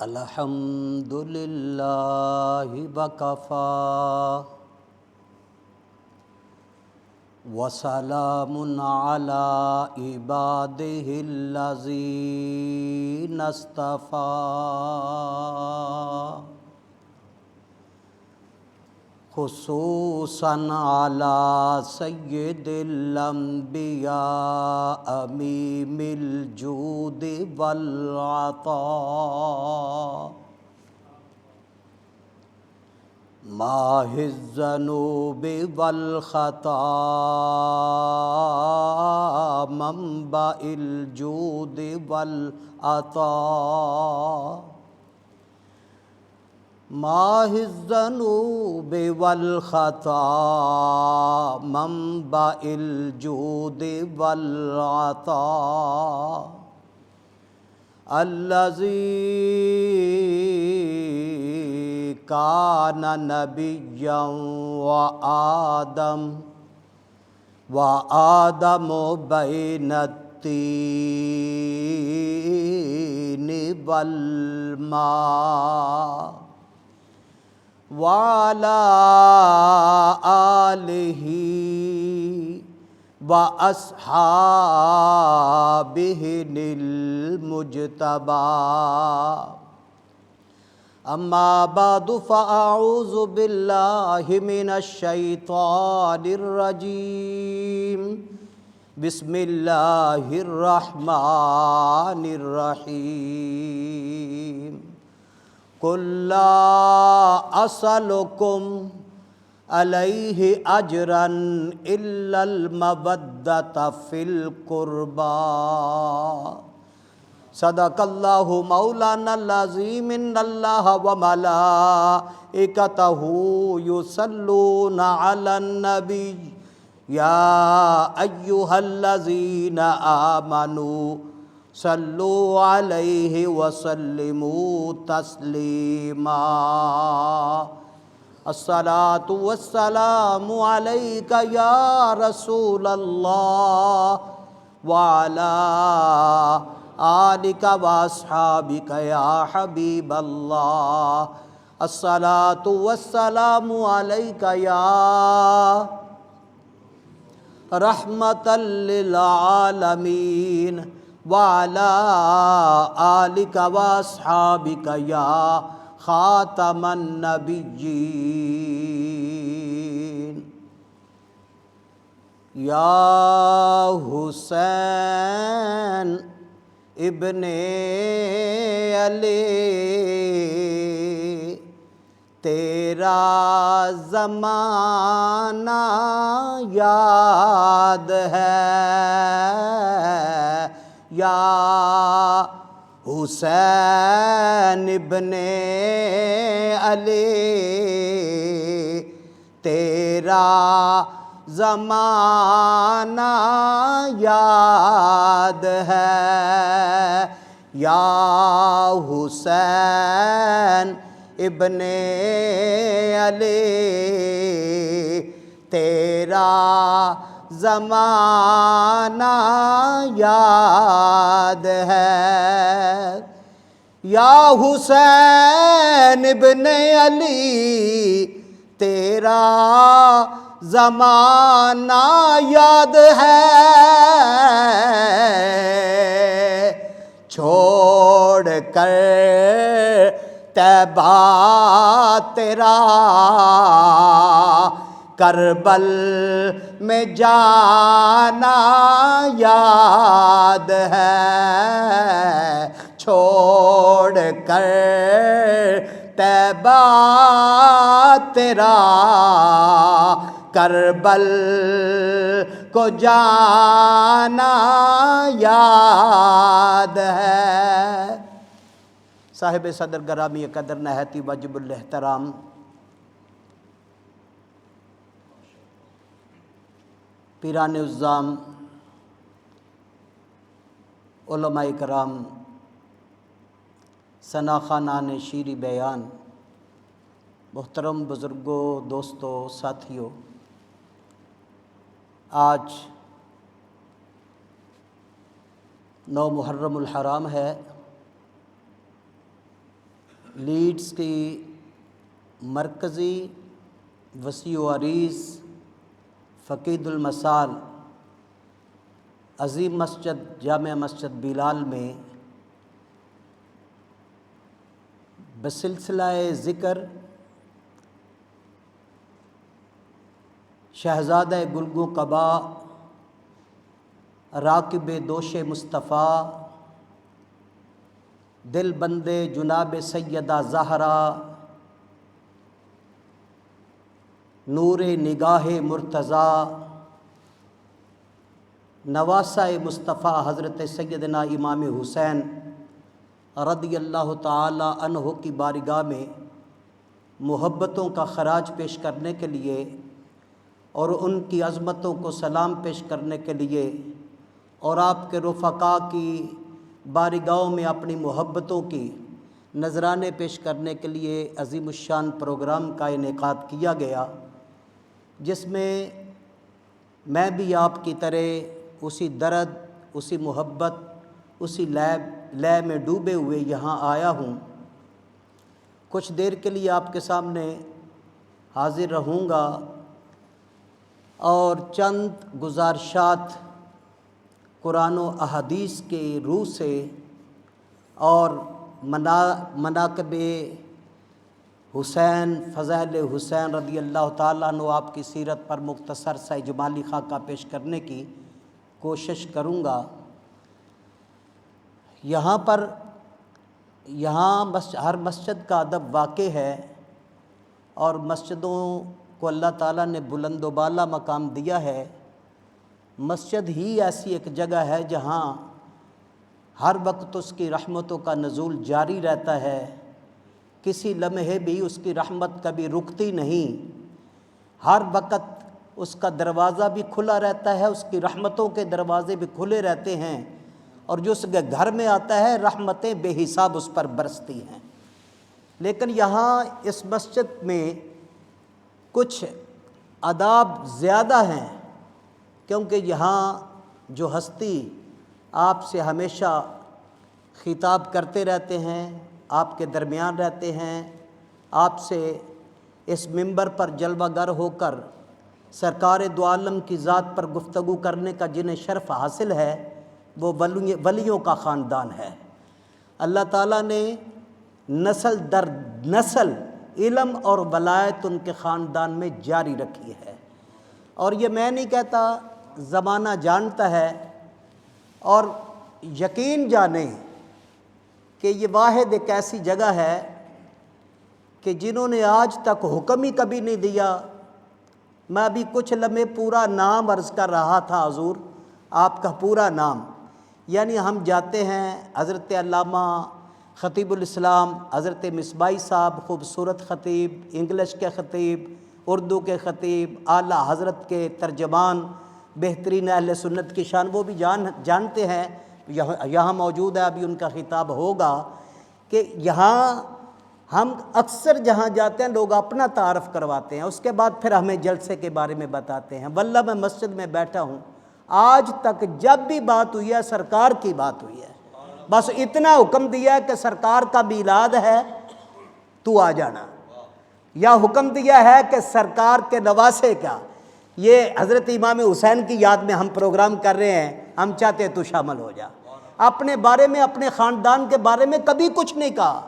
الحمد للہ وکفی وسلام علی عبادہ الذین اصطفی خصوصاً علی سید الانبیاء امیم الجود والعطاء ماہ الذنوب والخطا منبع الجود والعطاء ماہ الذنوب والخطا منبع الجود والعطاء الذی کان نبیا وآدم بین الطین والماء وعلى آلہ وأصحابہ المجتبى اما بعد فاعوذ باللہ من الشیطان الرجیم بسم اللہ الرحمن الرحیم قل لا اسألکم علیہ اجرا الا المودۃ فی القربى صدق اللہ مولانا العظیم ان اللہ وملائکتہ یصلون علی النبی یا ایہا الذین آمنوا صلوا علیہ وسلموا تسلیما الصلاۃ والسلام علیک یا رسول اللہ وعلی آلک واصحابک یا حبیب اللہ الصلاۃ والسلام علیک یا رحمتا للعالمین وعلی آلک واصحابک یا خاتم النبیین یا حسین ابن علی تیرا زمانہ یاد ہے یا حسین ابن علی تیرا زمانہ یاد ہے یا حسین ابن علی تیرا زمانہ یاد ہے یا حسین ابن علی تیرا زمانہ یاد ہے چھوڑ کر طیبہ تیرا کربل میں جانا یاد ہے چھوڑ کر طیبہ تیرا کربل کو جانا یاد ہے صاحب صدر گرامی قدر نہایت واجب الاحترام پیران عظام علماء کرام ثنا خوانان شیریں بیان محترم بزرگوں دوستوں ساتھیوں آج 9 محرم الحرام ہے لیڈز کی مرکزی وسیع و عریض فقید المسال عظیم مسجد جامع مسجد بلال میں بسلسلہ ذکر شہزادہ گلگوں قبا راکب دوش مصطفیٰ دل بندے جناب سیدہ زہرا نور نگاہ مرتضیٰ نواسہ مصطفیٰ حضرت سیدنا امام حسین رضی اللہ تعالی عنہ کی بارگاہ میں محبتوں کا خراج پیش کرنے کے لیے اور ان کی عظمتوں کو سلام پیش کرنے کے لیے اور آپ کے رفقاء کی بارگاہوں میں اپنی محبتوں کی نذرانے پیش کرنے کے لیے عظیم الشان پروگرام کا انعقاد کیا گیا، جس میں میں بھی آپ کی طرح اسی درد، اسی محبت، اسی لے میں ڈوبے ہوئے یہاں آیا ہوں۔ کچھ دیر کے لیے آپ کے سامنے حاضر رہوں گا اور چند گزارشات قرآن و احادیث کے روح سے اور مناقب حسین، فضائل حسین رضی اللہ تعالیٰ عنہ آپ کی سیرت پر مختصر سا اجمالی خاکہ پیش کرنے کی کوشش کروں گا۔ ہر مسجد کا ادب واقع ہے اور مسجدوں کو اللہ تعالیٰ نے بلند و بالا مقام دیا ہے۔ مسجد ہی ایسی ایک جگہ ہے جہاں ہر وقت اس کی رحمتوں کا نزول جاری رہتا ہے، کسی لمحے بھی اس کی رحمت کبھی رکتی نہیں، ہر وقت اس کا دروازہ بھی کھلا رہتا ہے، اس کی رحمتوں کے دروازے بھی کھلے رہتے ہیں، اور جو اس کے گھر میں آتا ہے رحمتیں بے حساب اس پر برستی ہیں۔ لیکن یہاں اس مسجد میں کچھ آداب زیادہ ہیں، کیونکہ یہاں جو ہستی آپ سے ہمیشہ خطاب کرتے رہتے ہیں، آپ کے درمیان رہتے ہیں، آپ سے اس منبر پر جلوہ گر ہو کر سرکار دو عالم کی ذات پر گفتگو کرنے کا جنہیں شرف حاصل ہے، وہ ولیوں کا خاندان ہے۔ اللہ تعالیٰ نے نسل در نسل علم اور ولایت ان کے خاندان میں جاری رکھی ہے، اور یہ میں نہیں کہتا، زمانہ جانتا ہے، اور یقین جانیں کہ یہ واحد ایک ایسی جگہ ہے کہ جنہوں نے آج تک حکم ہی کبھی نہیں دیا۔ میں ابھی کچھ لمحے پورا نام عرض کر رہا تھا، حضور آپ کا پورا نام، یعنی ہم جاتے ہیں حضرت علامہ خطیب الاسلام حضرت مصباحی صاحب، خوبصورت خطیب، انگلش کے خطیب، اردو کے خطیب، اعلیٰ حضرت کے ترجمان، بہترین اہل سنت کی شان، وہ بھی جانتے ہیں، یہاں موجود ہے، ابھی ان کا خطاب ہوگا، کہ یہاں ہم اکثر جہاں جاتے ہیں لوگ اپنا تعارف کرواتے ہیں، اس کے بعد پھر ہمیں جلسے کے بارے میں بتاتے ہیں۔ واللہ میں مسجد میں بیٹھا ہوں، آج تک جب بھی بات ہوئی ہے سرکار کی بات ہوئی ہے، بس اتنا حکم دیا ہے کہ سرکار کا میلاد ہے تو آ جانا، یا حکم دیا ہے کہ سرکار کے نواسے کا، یہ حضرت امام حسین کی یاد میں ہم پروگرام کر رہے ہیں، ہم چاہتے ہیں تو شامل ہو جا۔ اپنے بارے میں، اپنے خاندان کے بارے میں کبھی کچھ نہیں کہا،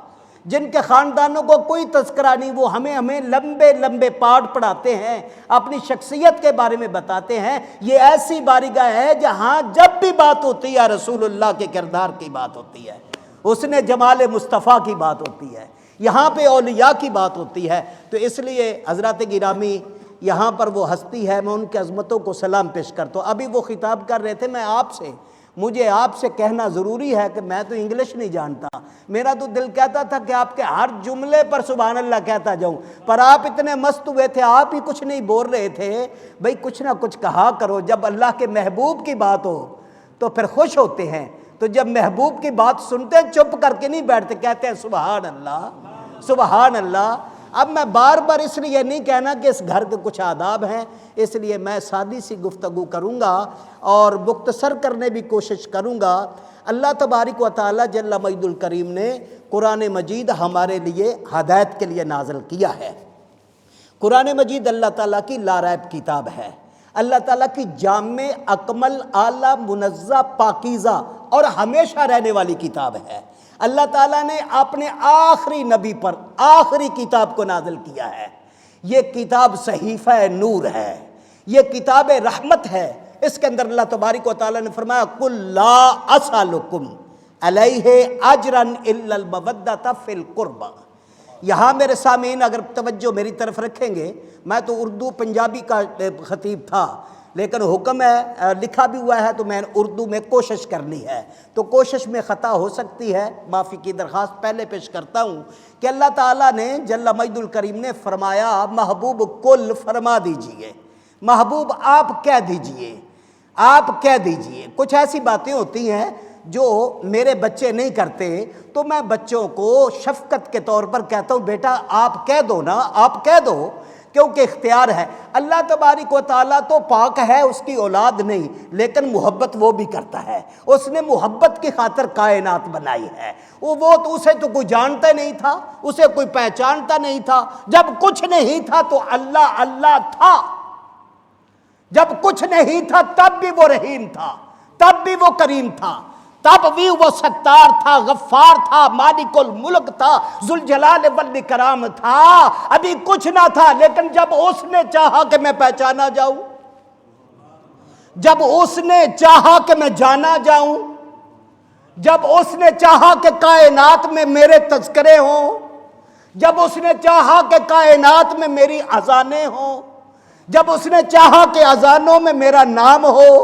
جن کے خاندانوں کو کوئی تذکرہ نہیں، وہ ہمیں لمبے لمبے پاٹھ پڑھاتے ہیں، اپنی شخصیت کے بارے میں بتاتے ہیں۔ یہ ایسی بارگاہ ہے جہاں جب بھی بات ہوتی ہے رسول اللہ کے کردار کی بات ہوتی ہے، اس نے جمال مصطفیٰ کی بات ہوتی ہے، یہاں پہ اولیاء کی بات ہوتی ہے۔ تو اس لیے حضرات گرامی، یہاں پر وہ ہستی ہے، میں ان کی عظمتوں کو سلام پیش کرتا ہوں۔ ابھی وہ خطاب کر رہے تھے، مجھے آپ سے کہنا ضروری ہے کہ میں تو انگلش نہیں جانتا، میرا تو دل کہتا تھا کہ آپ کے ہر جملے پر سبحان اللہ کہتا جاؤں، پر آپ اتنے مست ہوئے تھے، آپ ہی کچھ نہیں بول رہے تھے۔ بھئی کچھ نہ کچھ کہا کرو، جب اللہ کے محبوب کی بات ہو تو پھر خوش ہوتے ہیں، تو جب محبوب کی بات سنتے ہیں چپ کر کے نہیں بیٹھتے، کہتے ہیں سبحان اللہ سبحان اللہ۔ اب میں بار بار اس لیے نہیں کہنا کہ اس گھر کے کچھ آداب ہیں، اس لیے میں سادی سی گفتگو کروں گا اور مختصر کرنے بھی کوشش کروں گا۔ اللہ تبارک و تعالی جل مجد الکریم نے قرآن مجید ہمارے لیے ہدایت کے لیے نازل کیا ہے۔ قرآن مجید اللہ تعالیٰ کی لا ریب کتاب ہے، اللہ تعالیٰ کی جامع، اکمل، اعلیٰ، منزہ، پاکیزہ اور ہمیشہ رہنے والی کتاب ہے۔ اللہ تعالیٰ نے اپنے آخری نبی پر آخری کتاب کو نازل کیا ہے۔ یہ کتاب صحیفہ نور ہے، یہ کتاب رحمت ہے۔ اس کے اندر اللہ تبارک و تعالیٰ نے فرمایا قُلْ لَا أَسْأَلُكُمْ عَلَيْهِ أَجْرًا إِلَّا الْمَوَدَّةَ فِي الْقُرْبَى۔ یہاں میرے سامعین اگر توجہ میری طرف رکھیں گے، میں تو اردو پنجابی کا خطیب تھا، لیکن حکم ہے لکھا بھی ہوا ہے تو میں اردو میں کوشش کرنی ہے، تو کوشش میں خطا ہو سکتی ہے، معافی کی درخواست پہلے پیش کرتا ہوں کہ اللہ تعالیٰ نے جل مجد الکریم نے فرمایا محبوب کل فرما دیجئے، محبوب آپ کہہ دیجئے، آپ کہہ دیجئے۔ کچھ ایسی باتیں ہوتی ہیں جو میرے بچے نہیں کرتے تو میں بچوں کو شفقت کے طور پر کہتا ہوں بیٹا آپ کہہ دو نا، آپ کہہ دو، کیونکہ اختیار ہے۔ اللہ تبارک و تعالیٰ تو پاک ہے، اس کی اولاد نہیں، لیکن محبت وہ بھی کرتا ہے۔ اس نے محبت کی خاطر کائنات بنائی ہے۔ وہ تو اسے تو کوئی جانتا نہیں تھا، اسے کوئی پہچانتا نہیں تھا۔ جب کچھ نہیں تھا تو اللہ اللہ تھا، جب کچھ نہیں تھا تب بھی وہ رحیم تھا، تب بھی وہ کریم تھا، تب بھی وہ ستار تھا، غفار تھا، مالک الملک تھا، ذوالجلال والاکرام تھا۔ ابھی کچھ نہ تھا، لیکن جب اس نے چاہا کہ میں پہچانا جاؤں، جب اس نے چاہا کہ میں جانا جاؤں، جب اس نے چاہا کہ کائنات میں میرے تذکرے ہوں، جب اس نے چاہا کہ کائنات میں میری اذانیں ہوں، جب اس نے چاہا کہ اذانوں میں میرا نام ہو،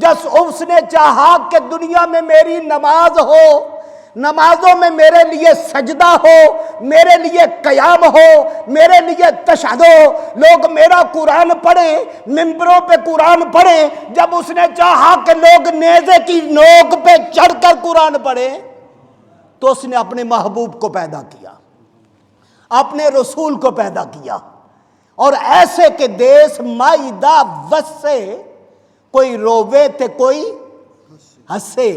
جب اس نے چاہا کہ دنیا میں میری نماز ہو، نمازوں میں میرے لیے سجدہ ہو، میرے لیے قیام ہو، میرے لیے تشہد ہو، لوگ میرا قرآن پڑھیں، ممبروں پہ قرآن پڑھیں، جب اس نے چاہا کہ لوگ نیزے کی نوک پہ چڑھ کر قرآن پڑھیں، تو اس نے اپنے محبوب کو پیدا کیا، اپنے رسول کو پیدا کیا، اور ایسے کہ دیس مائدہ وسے کوئی رووے تے کوئی ہنسے،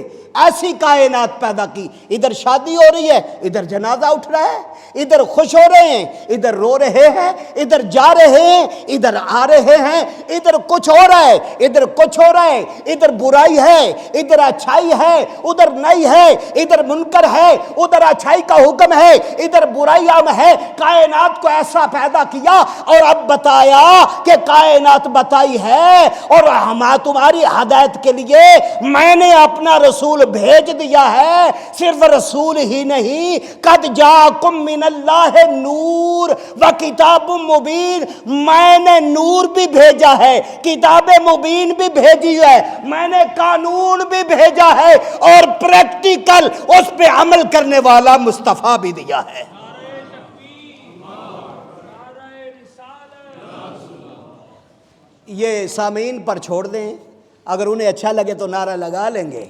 ایسی کائنات پیدا کی۔ ادھر شادی ہو رہی ہے، ادھر جنازہ اٹھ رہا ہے، ادھر خوش ہو رہے ہیں، ادھر رو رہے ہیں، ادھر جا رہے ہیں، ادھر آ رہے ہیں، ادھر کچھ ہو رہا ہے، ادھر کچھ ہو رہا ہے، ادھر برائی ہے، ادھر اچھائی ہے، ادھر نہیں ہے، ادھر منکر ہے، ادھر اچھائی کا حکم ہے، ادھر برائی عام ہے۔ کائنات کو ایسا پیدا کیا اور اب بتایا کہ کائنات بتائی ہے اور تمہاری ہدایت کے لیے میں نے اپنا رسول بھیج دیا ہے۔ صرف رسول ہی نہیں، قد جاءکم من اللہ نور و کتاب مبین، میں نے نور بھی بھیجا ہے، کتاب مبین بھی بھیجی ہے، میں نے قانون بھی بھیجا ہے اور پریکٹیکل اس پہ عمل کرنے والا مصطفیٰ بھی دیا ہے۔ یہ سامعین پر چھوڑ دیں، اگر انہیں اچھا لگے تو نعرہ لگا لیں گے۔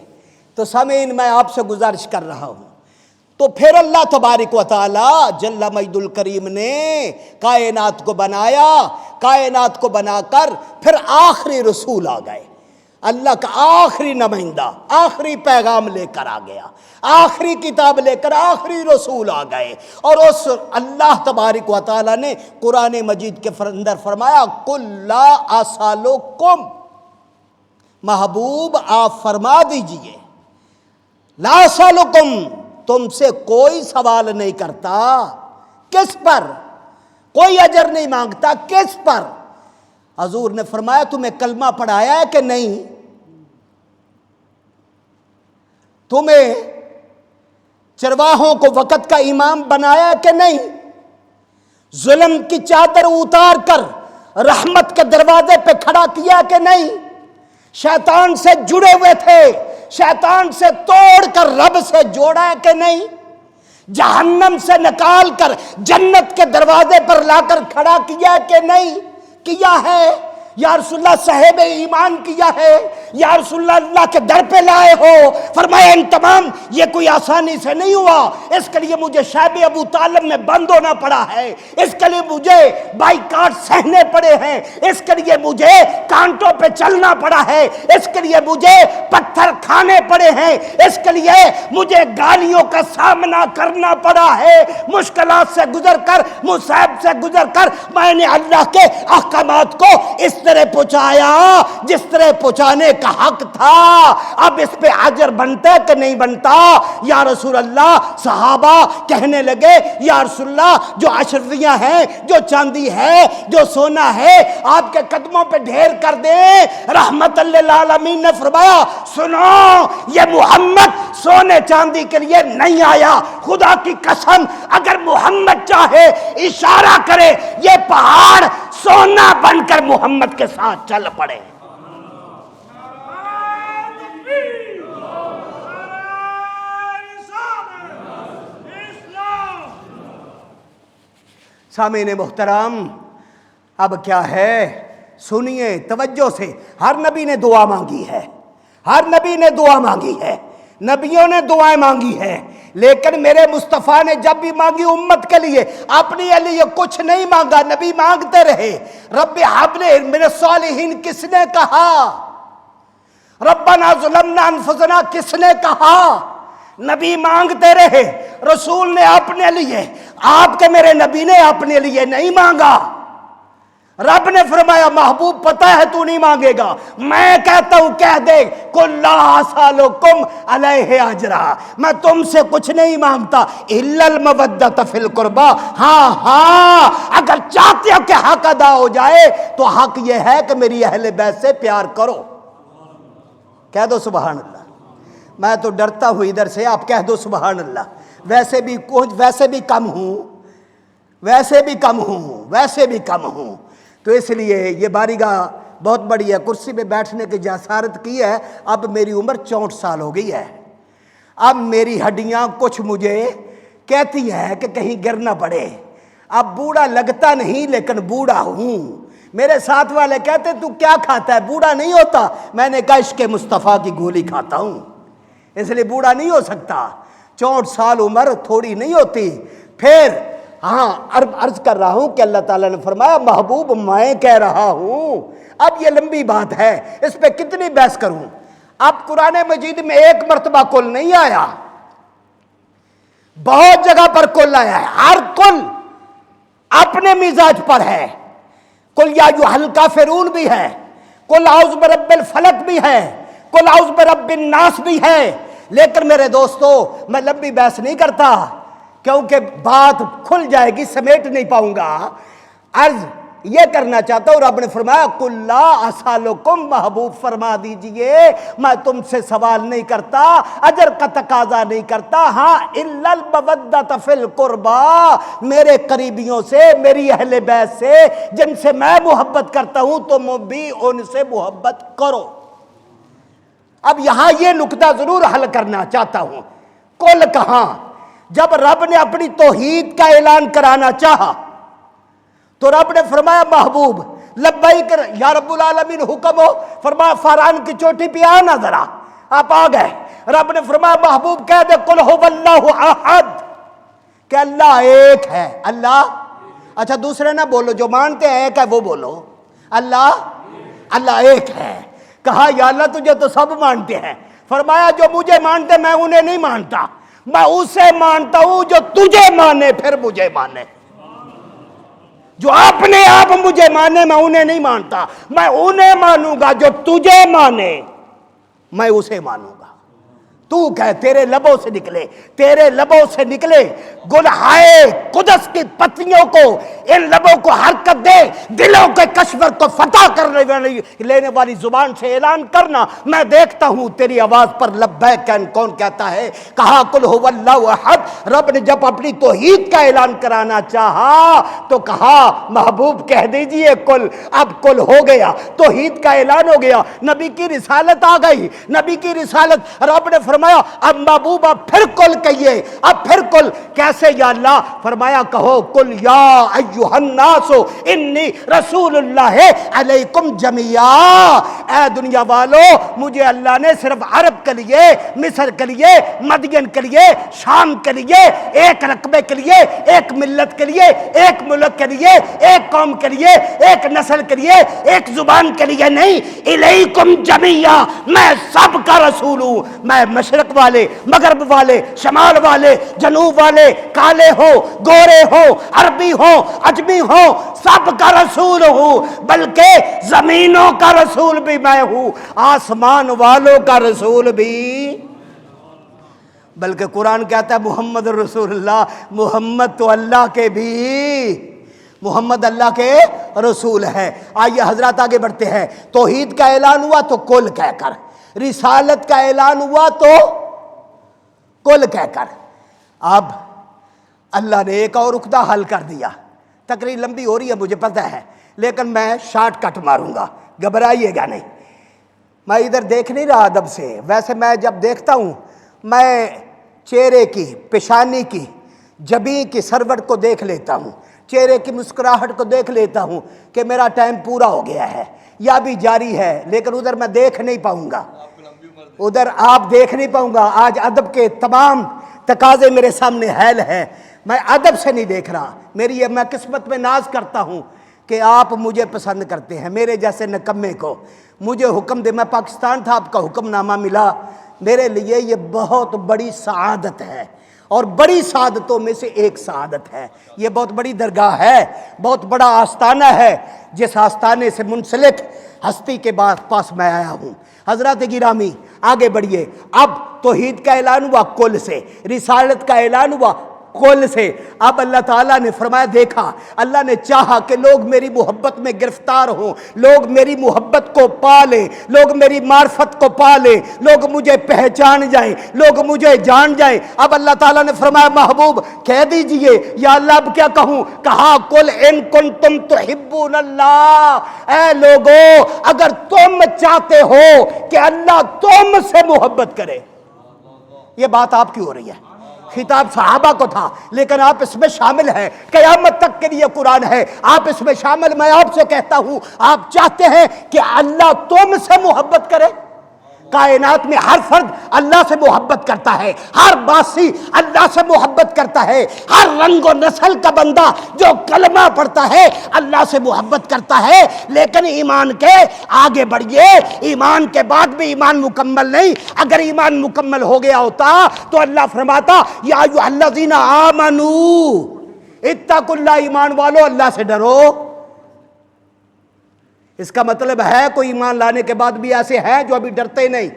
تو سامعین میں آپ سے گزارش کر رہا ہوں، تو پھر اللہ تبارک و تعالی جل مجد الکریم نے کائنات کو بنایا، کائنات کو بنا کر پھر آخری رسول آ گئے، اللہ کا آخری نمائندہ آخری پیغام لے کر آ گیا، آخری کتاب لے کر آخری رسول آ گئے، اور اس اللہ تبارک و تعالی نے قرآن مجید کے اندر فرمایا قُلْ لَا أَسْأَلُكُمْ، محبوب آپ فرما دیجئے، لا اسالکم، تم سے کوئی سوال نہیں کرتا، کس پر؟ کوئی اجر نہیں مانگتا، کس پر؟ حضور نے فرمایا تمہیں کلمہ پڑھایا ہے کہ نہیں؟ تمہیں چرواہوں کو وقت کا امام بنایا کہ نہیں؟ ظلم کی چادر اتار کر رحمت کے دروازے پہ کھڑا کیا کہ نہیں؟ شیطان سے جڑے ہوئے تھے، شیطان سے توڑ کر رب سے جوڑا ہے کہ نہیں؟ جہنم سے نکال کر جنت کے دروازے پر لا کر کھڑا کیا کہ نہیں؟ کیا ہے۔ یا رسول اللہ صاحب ایمان کیا ہے، یا رسول اللہ اللہ کے در پہ لائے ہو۔ فرمایا ان تمام یہ کوئی آسانی سے نہیں ہوا، اس کے لیے مجھے شعب ابو طالب میں بند ہونا پڑا ہے، اس کے لیے مجھے بائیکاٹ سہنے پڑے ہیں، اس کے لیے مجھے کانٹوں پہ چلنا پڑا ہے، اس کے لیے مجھے پتھر کھانے پڑے ہیں، اس کے لیے مجھے گالیوں کا سامنا کرنا پڑا ہے، مشکلات سے گزر کر، مصائب سے گزر کر میں نے اللہ کے احکامات کو اس طرح پہنچایا جس طرح پہنچانے کا حق تھا۔ اب اس پہ اجر بنتا کہ نہیں بنتا؟ یا رسول اللہ صحابہ کہنے لگے یا رسول اللہ جو اشرفیاں ہیں، جو چاندی ہے، جو سونا ہے، آپ کے قدموں پہ ڈھیر کر دیں۔ رحمت للعالمین نے فرمایا سنو، یہ محمد سونے چاندی کے لیے نہیں آیا، خدا کی قسم اگر محمد چاہے اشارہ کرے یہ پہاڑ سونا بن کر محمد کے ساتھ چل پڑے۔ سامعین محترم، اب کیا ہے؟ سنیے توجہ سے، ہر نبی نے دعا مانگی ہے، ہر نبی نے دعا مانگی ہے، نبیوں نے دعائیں مانگی ہے، لیکن میرے مصطفیٰ نے جب بھی مانگی امت کے لیے، اپنے لیے کچھ نہیں مانگا، نبی مانگتے رہے۔ رب ہب لنا من الصالحین کس نے کہا؟ ربنا ظلمنا انفسنا کس نے کہا؟ نبی مانگتے رہے، رسول نے اپنے لیے، آپ کے میرے نبی نے اپنے لیے نہیں مانگا۔ رب نے فرمایا محبوب پتہ ہے تو نہیں مانگے گا، میں کہتا ہوں کہہ دے قل لا اسالکم علیہ اجرا، میں تم سے کچھ نہیں مانگتا الا المودۃ فی القربى، ہاں اگر چاہتے ہو کہ حق ادا ہو جائے تو حق یہ ہے کہ میری اہل بیت سے پیار کرو۔ کہہ دو سبحان اللہ۔ میں تو ڈرتا ہوں ادھر سے، آپ کہہ دو سبحان اللہ۔ ویسے بھی کم ہوں، تو اس لیے یہ باریگاہ بہت بڑی ہے، کرسی پہ بیٹھنے کی جسارت کی ہے۔ اب میری عمر 64 سال ہو گئی ہے، اب میری ہڈیاں کچھ مجھے کہتی ہے کہ کہیں گر نہ پڑے۔ اب بوڑھا لگتا نہیں لیکن بوڑھا ہوں۔ میرے ساتھ والے کہتے تو کیا کھاتا ہے؟ بوڑھا نہیں ہوتا۔ میں نے کہا عشق مصطفیٰ کی گولی کھاتا ہوں، اس لیے بوڑھا نہیں ہو سکتا۔ 64 سال عمر تھوڑی نہیں ہوتی۔ پھر عرض کر رہا ہوں کہ اللہ تعالیٰ نے فرمایا محبوب میں کہہ رہا ہوں۔ اب یہ لمبی بات ہے، اس پہ کتنی بحث کروں۔ اب قرآن مجید میں ایک مرتبہ کل نہیں آیا، بہت جگہ پر کل آیا ہے، ہر کل اپنے مزاج پر ہے۔ قل یا ایھا الکافرون بھی ہے، قل اعوذ برب الفلق بھی ہے، قل اعوذ برب الناس بھی ہے۔ لیکن میرے دوستو میں لمبی بحث نہیں کرتا کیونکہ بات کھل جائے گی، سمیٹ نہیں پاؤں گا۔ عرض یہ کرنا چاہتا ہوں، رب نے فرمایا قل لا اسالکم، محبوب فرما دیجئے میں تم سے سوال نہیں کرتا، اجر کا تقاضا نہیں کرتا، ہاں الا المودۃ فی القربى، میرے قریبیوں سے، میری اہل بیت سے جن سے میں محبت کرتا ہوں تم بھی ان سے محبت کرو۔ اب یہاں یہ نکتہ ضرور حل کرنا چاہتا ہوں، کل کہاں؟ جب رب نے اپنی توحید کا اعلان کرانا چاہا تو رب نے فرمایا محبوب لبیک یا رب العالمین، حکم ہو۔ فرمایا فاران کی چوٹی پہ آنا ذرا، آپ آ گئے۔ رب نے فرمایا محبوب کہہ دے قل هو اللہ احد، کہ اللہ ایک ہے۔ اللہ اچھا دوسرے نہ بولو، جو مانتے ہیں ایک ہے وہ بولو، اللہ ایک ہے۔ کہا یا اللہ تجھے تو سب مانتے ہیں، فرمایا جو مجھے مانتے میں انہیں نہیں مانتا، میں اسے مانتا ہوں جو تجھے مانے پھر مجھے مانے۔ جو اپنے آپ مجھے مانے میں انہیں نہیں مانتا، میں انہیں مانوں گا جو تجھے مانے، میں اسے مانوں گا۔ تو کہے تیرے لبوں سے نکلے گلہائے قدس کی پتیوں کو، ان لبوں کو حرکت دے، دلوں کے کشور کو فتح لینے والی زبان سے اعلان کرنا، میں دیکھتا ہوں تیری آواز پر لبیک کون کہتا ہے۔ کہا قل هو اللہ احد، رب نے جب اپنی توحید کا اعلان کرانا چاہا تو کہا محبوب کہہ دیجئے کل، اب کل ہو گیا، توحید کا اعلان ہو گیا، نبی کی رسالت آ گئی۔ نبی کی رسالت رب نے فرمایا فرمایا اب محبوبہ پھر کل کہیے، اب پھر کل کیسے یا اللہ؟ فرمایا کہو کل یا ایھا الناس انی رسول اللہ علیکم جمیعا، اے دنیا والو مجھے اللہ نے صرف عرب کے لیے، مصر کے لیے، مدین کے لیے، شام کے لیے، ایک رقبے کے لیے، ایک ملت کے لیے، ایک ملک کے لیے، ایک قوم کے لیے، ایک نسل کے لیے، ایک زبان کے لیے نہیں، الیکم جمیعا، میں سب کا رسول ہوں۔ میں مشرق والے، مغرب والے، شمال والے، جنوب والے، کالے ہو، گورے ہو، عربی ہو، عجمی ہو، سب کا رسول ہوں، بلکہ زمینوں کا رسول بھی میں ہوں، آسمان والوں کا رسول بھی، بلکہ قرآن کہتا ہے محمد رسول اللہ، محمد تو اللہ کے بھی، محمد اللہ کے رسول ہے۔ آئیے حضرات آگے بڑھتے ہیں۔ توحید کا اعلان ہوا تو کل کہہ کر، رسالت کا اعلان ہوا تو کل کہہ کر۔ اب اللہ نے ایک اور عقدہ حل کر دیا، تقریر لمبی ہو رہی ہے مجھے پتہ ہے، لیکن میں شارٹ کٹ ماروں گا، گھبرائیے گا نہیں۔ میں ادھر دیکھ نہیں رہا ادب سے، ویسے میں جب دیکھتا ہوں میں چہرے کی، پیشانی کی، جبیں کی سربٹ کو دیکھ لیتا ہوں، چہرے کی مسکراہٹ کو دیکھ لیتا ہوں کہ میرا ٹائم پورا ہو گیا ہے یا بھی جاری ہے، لیکن ادھر میں دیکھ نہیں پاؤں گا، ادھر آپ دیکھ نہیں پاؤں گا۔ آج ادب کے تمام تقاضے میرے سامنے حائل ہیں، میں ادب سے نہیں دیکھ رہا۔ میری میں قسمت میں ناز کرتا ہوں کہ آپ مجھے پسند کرتے ہیں، میرے جیسے نکمے کو مجھے حکم دے، میں پاکستان تھا، آپ کا حکم نامہ ملا، میرے لیے یہ بہت بڑی سعادت ہے، اور بڑی سعادتوں میں سے ایک سعادت ہے۔ یہ بہت بڑی درگاہ ہے، بہت بڑا آستانہ ہے، جس آستانے سے منسلک ہستی کے پاس میں آیا ہوں۔ حضرات گرامی آگے بڑھیے۔ اب توحید کا اعلان ہوا کل سے، رسالت کا اعلان ہوا کل سے۔ اب اللہ تعالیٰ نے فرمایا دیکھا، اللہ نے چاہا کہ لوگ میری محبت میں گرفتار ہوں، لوگ میری محبت کو پا لیں، لوگ میری معرفت کو پا لیں، لوگ مجھے پہچان جائیں، لوگ مجھے جان جائیں۔ اب اللہ تعالیٰ نے فرمایا محبوب کہہ دیجئے، یا اللہ اب کیا کہوں؟ کہا قل ان کنتم تحبون اللہ، اے لوگو اگر تم چاہتے ہو کہ اللہ تم سے محبت کرے۔ یہ بات آپ کی ہو رہی ہے، خطاب صحابہ کو تھا، لیکن آپ اس میں شامل ہیں، قیامت تک کے لیے قرآن ہے، آپ اس میں شامل۔ میں آپ سے کہتا ہوں، آپ چاہتے ہیں کہ اللہ تم سے محبت کرے؟ کائنات میں ہر فرد اللہ سے محبت کرتا ہے، ہر باسی اللہ سے محبت کرتا ہے، ہر رنگ و نسل کا بندہ جو کلمہ پڑھتا ہے اللہ سے محبت کرتا ہے۔ لیکن ایمان کے آگے بڑھیے، ایمان کے بعد بھی ایمان مکمل نہیں۔ اگر ایمان مکمل ہو گیا ہوتا تو اللہ فرماتا یا ایھا الذین آمنوا اتقوا اللہ، ایمان والو اللہ سے ڈرو۔ اس کا مطلب ہے کوئی ایمان لانے کے بعد بھی ایسے ہیں جو ابھی ڈرتے نہیں،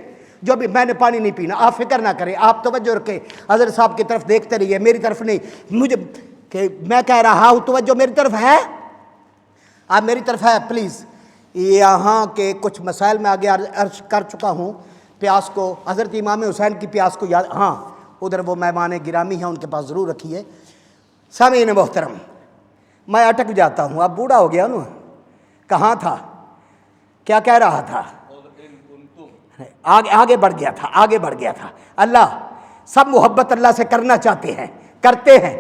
جو ابھی میں نے پانی نہیں پینا۔ آپ فکر نہ کریں، آپ توجہ رکھیں، حضرت صاحب کی طرف دیکھتے رہیے، میری طرف نہیں۔ مجھے کہ میں کہہ رہا ہوں توجہ میری طرف ہے، آپ میری طرف ہے پلیز۔ یہاں کے کچھ مسائل میں آگے عرض کر چکا ہوں۔ پیاس کو، حضرت امام حسین کی پیاس کو یاد، ہاں ادھر وہ مہمان گرامی ہیں، ان کے پاس ضرور رکھیے۔ سامعین محترم، میں اٹک جاتا ہوں، اب بوڑھا ہو گیا نا، کہاں تھا، کیا کہہ رہا تھا، آگے بڑھ گیا تھا۔ اللہ سب محبت اللہ سے کرنا چاہتے ہیں، کرتے ہیں،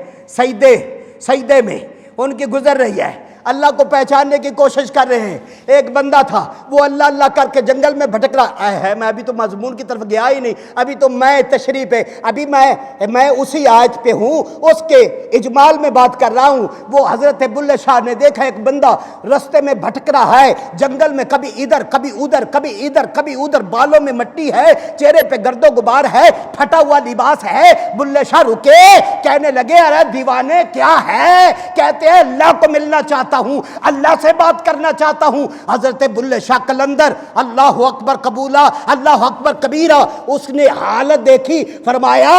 سجدے میں ان کی گزر رہی ہے، اللہ کو پہچاننے کی کوشش کر رہے ہیں۔ ایک بندہ تھا، وہ اللہ اللہ کر کے جنگل میں بھٹک رہا ہے۔ میں ابھی تو مضمون کی طرف گیا ہی نہیں، ابھی تو میں تشریح پہ، ابھی میں اسی آیت پہ ہوں، اس کے اجمال میں بات کر رہا ہوں۔ وہ حضرت بلے شاہ نے دیکھا ایک بندہ رستے میں بھٹک رہا ہے جنگل میں، کبھی ادھر کبھی ادھر، کبھی ادھر کبھی ادھر، بالوں میں مٹی ہے، چہرے پہ گرد و غبار ہے، پھٹا ہوا لباس ہے۔ بلے شاہ رکے، کہنے لگے ارے دیوانے کیا ہے؟ کہتے ہیں اللہ کو ملنا چاہتا ہوں، اللہ سے بات کرنا چاہتا ہوں۔ حضرت بلے شاہ قلندر اللہ اکبر قبولہ، اللہ اکبر کبیرہ، اس نے حالت دیکھی، فرمایا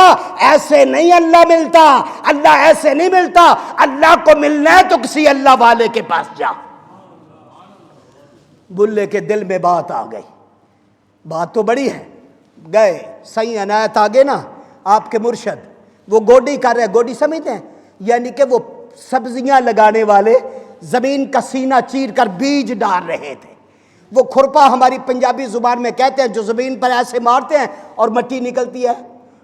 ایسے نہیں اللہ ملتا، اللہ ایسے نہیں ملتا، اللہ کو ملنا ہے تو کسی اللہ والے کے پاس جا۔ بلے کے دل میں بات آ گئی، بات تو بڑی ہے۔ گئے صحیح عنایت آگے نا، آپ کے مرشد وہ گوڈی کر رہے، گوڈی سمجھتے ہیں، یعنی کہ وہ سبزیاں لگانے والے زمین کا سینہ چیر کر بیج ڈال رہے تھے۔ وہ کھرپا ہماری پنجابی زبان میں کہتے ہیں، جو زمین پر ایسے مارتے ہیں اور مٹی نکلتی ہے۔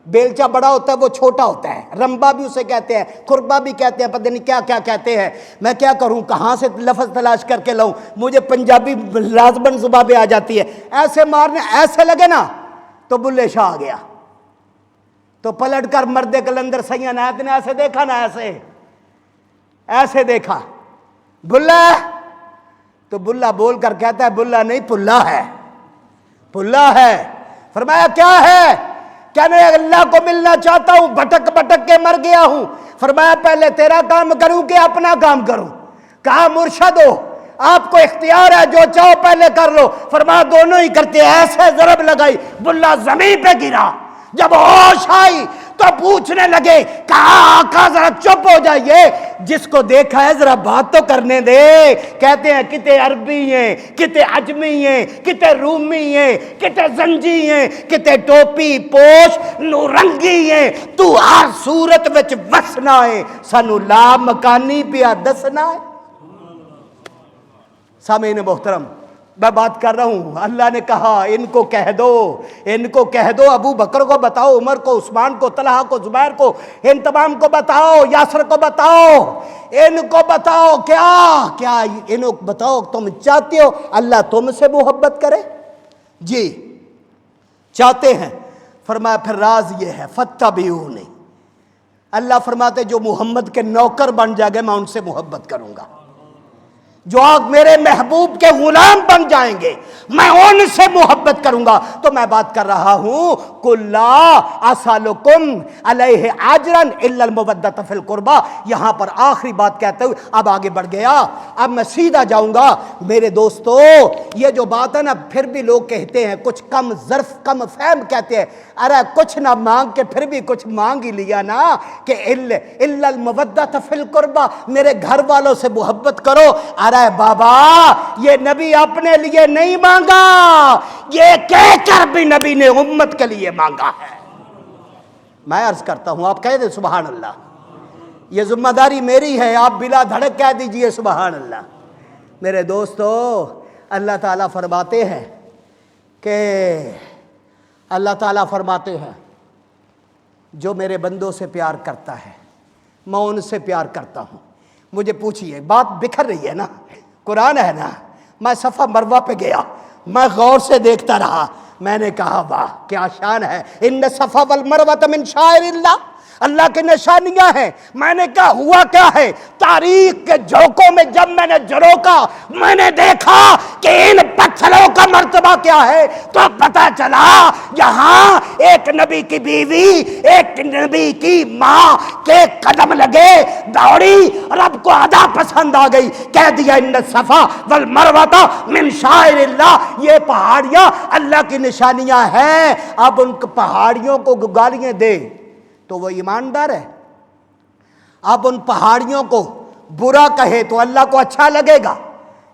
بیلچہ بڑا ہوتا ہے، وہ چھوٹا ہوتا ہے، رمبا بھی اسے کہتے ہیں، کھرپا بھی کہتے ہیں، پتہ نہیں کیا کیا کہتے ہیں۔ میں کیا کروں، کہاں سے لفظ تلاش کر کے لاؤں، مجھے پنجابی لازماً زبان پہ آ جاتی ہے۔ ایسے مارنے، ایسے لگے نا تو بلے شاہ آ گیا، تو پلٹ کر مرد کلندر سید عنایت نے ایسے دیکھا نا، ایسے دیکھا، بلا ہے؟ تو بلا بول کر کہتا ہے بلا نہیں، پلا ہے، پلا ہے۔ فرمایا کیا ہے؟ کیا میں اللہ کو ملنا چاہتا ہوں، بھٹک بھٹک کے مر گیا ہوں۔ فرمایا پہلے تیرا کام کروں کہ اپنا کام کروں؟ کہا مرشد ہو، آپ کو اختیار ہے، جو چاہو پہلے کر لو۔ فرمایا دونوں ہی کرتے ہیں۔ ایسے ضرب لگائی، بلا زمین پہ گرا۔ جب ہوش آئی تو پوچھنے لگے، کہا آقا ذرا چپ ہو جائیے، جس کو دیکھا ہے ذرا بات تو کرنے دے۔ کہتے ہیں کتے عربی ہیں، کتے عجمی ہیں، کتے رومی ہیں، کتے زنجی ہیں، کتے ٹوپی پوش نورنگی ہیں، تو ہر صورت وچ وسنا ہے، سانو لا مکانی پیا دسنا ہے۔ سامعین محترم، میں بات کر رہا ہوں، اللہ نے کہا ان کو کہہ دو، ان کو کہہ دو، ابو بکر کو بتاؤ، عمر کو، عثمان کو، طلحہ کو، زبیر کو، ان تمام کو بتاؤ، یاسر کو بتاؤ، ان کو بتاؤ، کیا ان کو بتاؤ تم چاہتے ہو اللہ تم سے محبت کرے؟ جی چاہتے ہیں۔ فرمایا پھر راز یہ ہے، فاتبعونی، اللہ فرماتے جو محمد کے نوکر بن جائے گے میں ان سے محبت کروں گا، جو آگ میرے محبوب کے غلام بن جائیں گے میں ان سے محبت کروں گا۔ تو میں بات کر رہا ہوں، قُلْ لَا أَسْأَلُكُمْ عَلَيْهِ أَجْرًا إِلَّا الْمَوَدَّةَ فِي الْقُرْبَى۔ یہاں پر آخری بات کہتے ہوئے اب آگے بڑھ گیا، اب میں سیدھا جاؤں گا۔ میرے دوستو، یہ جو بات ہے نا، پھر بھی لوگ کہتے ہیں، کچھ کم ظرف کم فہم کہتے ہیں، ارے کچھ نہ مانگ کے پھر بھی کچھ مانگ ہی لیا نا، کہ إِلَّا الْمَوَدَّةَ فِي الْقُرْبَى، میرے گھر والوں سے محبت کرو۔ ارے بابا، یہ نبی اپنے لیے نہیں مانگا، یہ کہہ کر بھی نبی نے امت کے لیے مانگا ہے۔ میں عرض کرتا ہوں، آپ کہہ دیں سبحان اللہ، یہ ذمہ داری میری ہے، آپ بلا دھڑک کہہ دیجئے سبحان اللہ۔ میرے دوستو، اللہ تعالیٰ فرماتے ہیں کہ اللہ تعالیٰ فرماتے ہیں جو میرے بندوں سے پیار کرتا ہے میں ان سے پیار کرتا ہوں۔ مجھے پوچھئے، بات بکھر رہی ہے نا، قرآن ہے نا، میں صفا مروہ پہ گیا، میں غور سے دیکھتا رہا، میں نے کہا واہ کیا شان ہے، ان صفا والمروہ من شعائر اللہ، اللہ کی نشانیاں ہیں۔ میں نے کہا ہوا کیا ہے؟ تاریخ کے جھونکوں میں جب میں نے جھروکا، میں نے دیکھا کہ ان پتھروں کا مرتبہ کیا ہے، تو پتہ چلا یہاں ایک نبی کی بیوی، ایک نبی کی ماں کے قدم لگے، دوڑی، رب کو ادا پسند آ گئی، کہہ دیا ان الصفا والمروہ من شعائر اللہ، یہ پہاڑیاں اللہ کی نشانیاں ہیں۔ اب ان پہاڑیوں کو گالیاں دے تو وہ ایماندار ہے؟ اب ان پہاڑیوں کو برا کہے تو اللہ کو اچھا لگے گا؟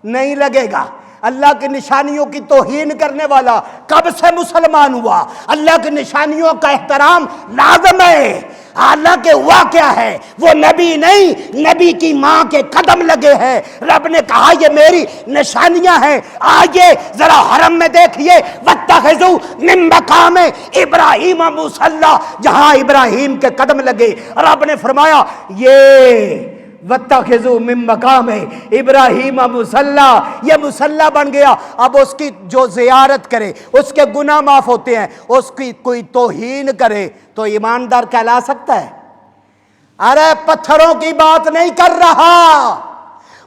نہیں لگے گا۔ اللہ کی نشانیوں کی توہین کرنے والا کب سے مسلمان ہوا؟ اللہ کی نشانیوں کا احترام لازم ہے۔ حالانکہ ہوا کیا ہے، وہ نبی نہیں، نبی کی ماں کے قدم لگے ہیں، رب نے کہا یہ میری نشانیاں ہیں۔ آئیے ذرا حرم میں دیکھیے، وَاتَّخِذُوا مِن مَقَامِ إِبْرَاهِيمَ مُصَلًّى، جہاں ابراہیم کے قدم لگے، رب نے فرمایا یہ وَاتَّخِذُوا مِن مَقَامِ إِبْرَاهِيمَ مُصَلًّى، یہ مصلی بن گیا۔ اب اس کی جو زیارت کرے اس کے گناہ معاف ہوتے ہیں، اس کی کوئی توہین کرے تو ایماندار کہلا سکتا ہے؟ ارے پتھروں کی بات نہیں کر رہا،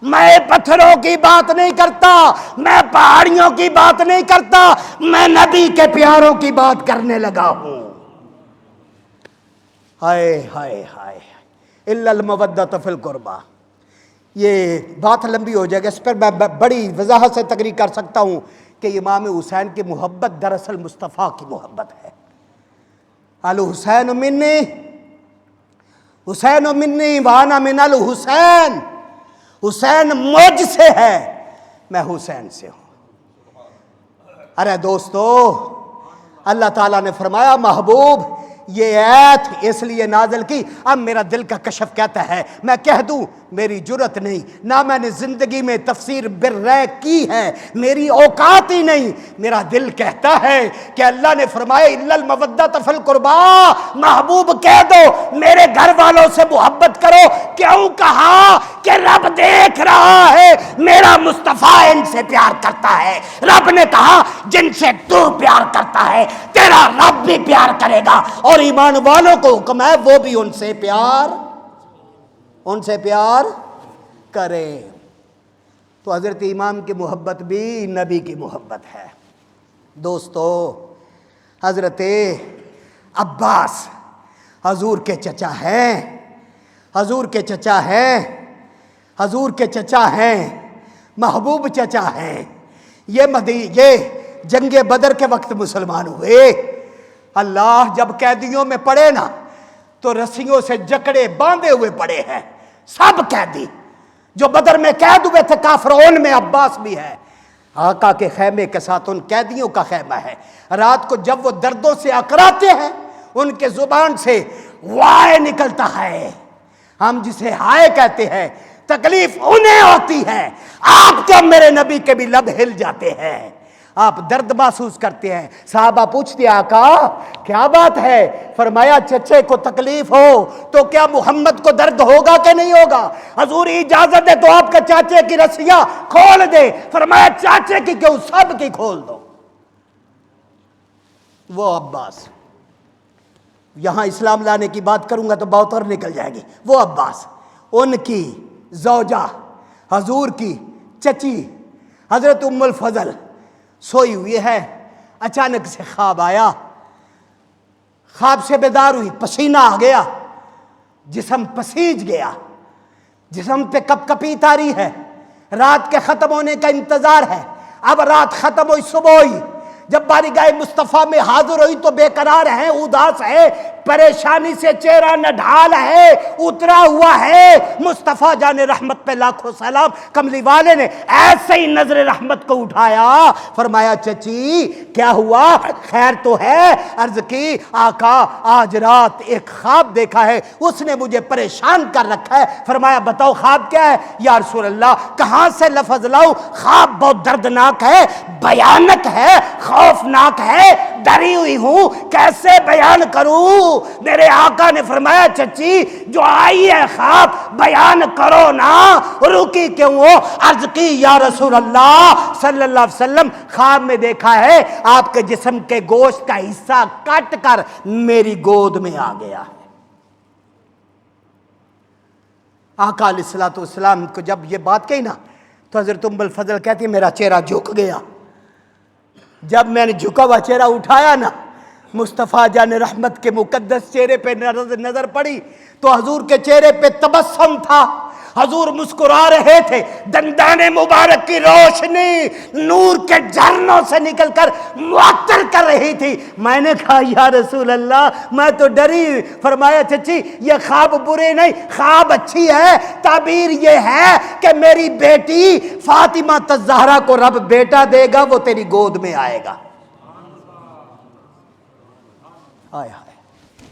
میں پتھروں کی بات نہیں کرتا، میں پہاڑیوں کی بات نہیں کرتا، میں نبی کے پیاروں کی بات کرنے لگا ہوں۔ ہائے ہائے ہائے، الا المودۃ فی القربہ۔ یہ بات لمبی ہو جائے گا، اس پر میں بڑی وضاحت سے تقریر کر سکتا ہوں کہ امام حسین کی محبت دراصل مصطفیٰ کی محبت ہے۔ الحسین منی، حسین منی وانا من الحسین، حسین مجھ سے ہے، میں حسین سے ہوں۔ ارے دوستو، اللہ تعالیٰ نے فرمایا محبوب یہ ایت اس لیے نازل کی، اب میرا دل کا کشف کہتا ہے میں کہہ دوں میری جرت نہیں، نہ میں نے زندگی میں تفسیر بالرے کی ہے، میری اوقات ہی نہیں، میرا دل کہتا ہے کہ اللہ نے فرمایا الا المودۃ فی القربا، محبوب کہہ دو میرے گھر والوں سے محبت کرو۔ کیوں کہا کہ رب دیکھ رہا ہے میرا مصطفیٰ ان سے پیار کرتا ہے۔ رب نے کہا جن سے تو پیار کرتا ہے تیرا رب بھی پیار کرے گا، اور ایمان والوں کو حکم ہے وہ بھی ان سے پیار کرے۔ تو حضرت امام کی محبت بھی نبی کی محبت ہے۔ دوستو، حضرت عباس حضور کے چچا ہیں، حضور کے چچا ہیں، حضور کے چچا ہیں، محبوب چچا ہیں۔ یہ جنگ بدر کے وقت مسلمان ہوئے۔ اللہ جب قیدیوں میں پڑے نا تو رسیوں سے جکڑے باندھے ہوئے پڑے ہیں سب قیدی جو بدر میں قید ہوئے تھے کافرون میں عباس بھی ہے۔ آقا کے خیمے کے ساتھ ان قیدیوں کا خیمہ ہے۔ رات کو جب وہ دردوں سے اکراتے ہیں ان کے زبان سے وائے نکلتا ہے، ہم جسے ہائے کہتے ہیں، تکلیف انہیں ہوتی ہے۔ آپ کے میرے نبی کے بھی لب ہل جاتے ہیں، آپ درد محسوس کرتے ہیں۔ صحابہ پوچھتے ہیں آقا کیا بات ہے؟ فرمایا چچے کو تکلیف ہو تو کیا محمد کو درد ہوگا کہ نہیں ہوگا؟ حضور اجازت دے تو آپ کے چاچے کی رسیاں کھول دے۔ فرمایا چاچے کی کیوں، سب کی کھول دو۔ وہ عباس، یہاں اسلام لانے کی بات کروں گا تو بہت اور نکل جائے گی۔ وہ عباس، ان کی زوجہ حضور کی چچی حضرت ام الفضل سوئی ہوئی ہے، اچانک سے خواب آیا، خواب سے بیدار ہوئی، پسینہ آ گیا، جسم پسیج گیا، جسم پہ کپ کپی تاری ہے، رات کے ختم ہونے کا انتظار ہے۔ اب رات ختم ہوئی، صبح ہوئی، جب بارگاہ مصطفیٰ میں حاضر ہوئی تو بے قرار ہے، اداس ہے، پریشانی سے چہرہ نڈھال ہے، اترا ہوا ہے۔ مصطفیٰ جان رحمت پہ لاکھوں سلام، کملی والے نے ایسے ہی نظر رحمت کو اٹھایا، فرمایا چچی کیا ہوا، خیر تو ہے؟ عرض کی آقا آج رات ایک خواب دیکھا ہے، اس نے مجھے پریشان کر رکھا ہے۔ فرمایا بتاؤ خواب کیا ہے؟ یا رسول اللہ کہاں سے لفظ لاؤں، خواب بہت دردناک ہے، بھیانک ہے، خوفناک ہے، ڈری ہوئی ہوں، کیسے بیان کروں؟ میرے آقا نے فرمایا چچی جو آئی ہے خواب بیان کرو نا، رکی کیوں ہو؟ عرض کی یا رسول اللہ صلی اللہ علیہ وسلم خواب میں دیکھا ہے آپ کے جسم کے گوشت کا حصہ کٹ کر میری گود میں آ گیا ہے۔ آقا علیہ الصلوۃ والسلام کو جب یہ بات کہی نا تو حضرت ام الفضل کہتی میرا چہرہ جھک گیا۔ جب میں نے جھکا ہوا چہرہ اٹھایا نا، مصطفیٰ جان رحمت کے مقدس چہرے پہ نظر پڑی تو حضور کے چہرے پہ تبسم تھا، حضور مسکرا رہے تھے، دندان مبارک کی روشنی نور کے جھرنوں سے نکل کر معطر کر رہی تھی۔ میں نے کہا یا رسول اللہ میں تو ڈری۔ فرمایا چچی یہ خواب برے نہیں، خواب اچھی ہے، تعبیر یہ ہے کہ میری بیٹی فاطمہ الزہرا کو رب بیٹا دے گا، وہ تیری گود میں آئے گا۔ آئے ہائے،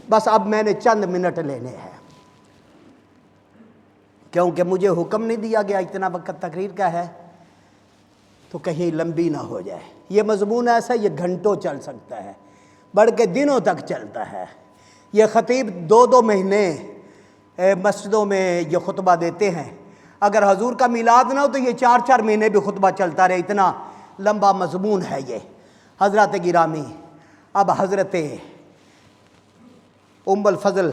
بس اب میں نے چند منٹ لینے ہیں کیونکہ مجھے حکم نہیں دیا گیا اتنا وقت تقریر کا ہے تو کہیں لمبی نہ ہو جائے۔ یہ مضمون ایسا یہ گھنٹوں چل سکتا ہے، بڑھ کے دنوں تک چلتا ہے۔ یہ خطیب 2 مہینے مسجدوں میں یہ خطبہ دیتے ہیں، اگر حضور کا میلاد نہ ہو تو یہ 4 مہینے بھی خطبہ چلتا رہے، اتنا لمبا مضمون ہے یہ۔ حضرات گرامی، اب حضرت ام الفضل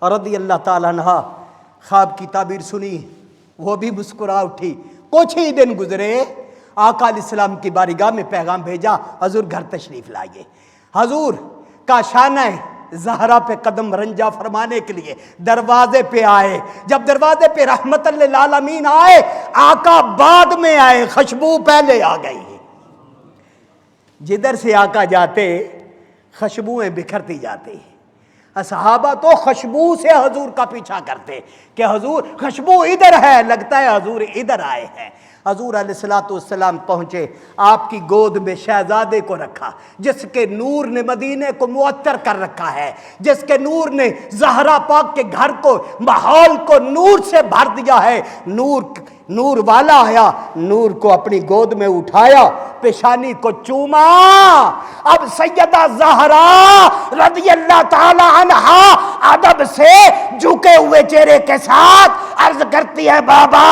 رضی اللہ تعالیٰ عنہ خواب کی تعبیر سنی، وہ بھی مسکرا اٹھی۔ کچھ ہی دن گزرے، آقا علیہ السلام کی بارگاہ میں پیغام بھیجا حضور گھر تشریف لائیے۔ حضور کا شانہ زہرا پہ قدم رنجا فرمانے کے لیے دروازے پہ آئے۔ جب دروازے پہ رحمت للعالمین آئے، آقا بعد میں آئے، خوشبو پہلے آ گئی۔ جدھر سے آقا جاتے خوشبوئیں بکھرتی جاتی۔ صحابہ تو خوشبو سے حضور کا پیچھا کرتے کہ حضور خوشبو ادھر ہے، لگتا ہے حضور ادھر آئے ہیں۔ حضور علیہ السلام پہنچے، آپ کی گود میں شہزادے کو رکھا جس کے نور نے مدینے کو معطر کر رکھا ہے، جس کے نور نے زہرا پاک کے گھر کو، ماحول کو نور سے بھر دیا ہے۔ نور والا آیا، نور کو اپنی گود میں اٹھایا، پیشانی کو چوما۔ اب سیدہ زہرا رضی اللہ تعالی عنہا ادب سے جھکے ہوئے چہرے کے ساتھ عرض کرتی ہے، بابا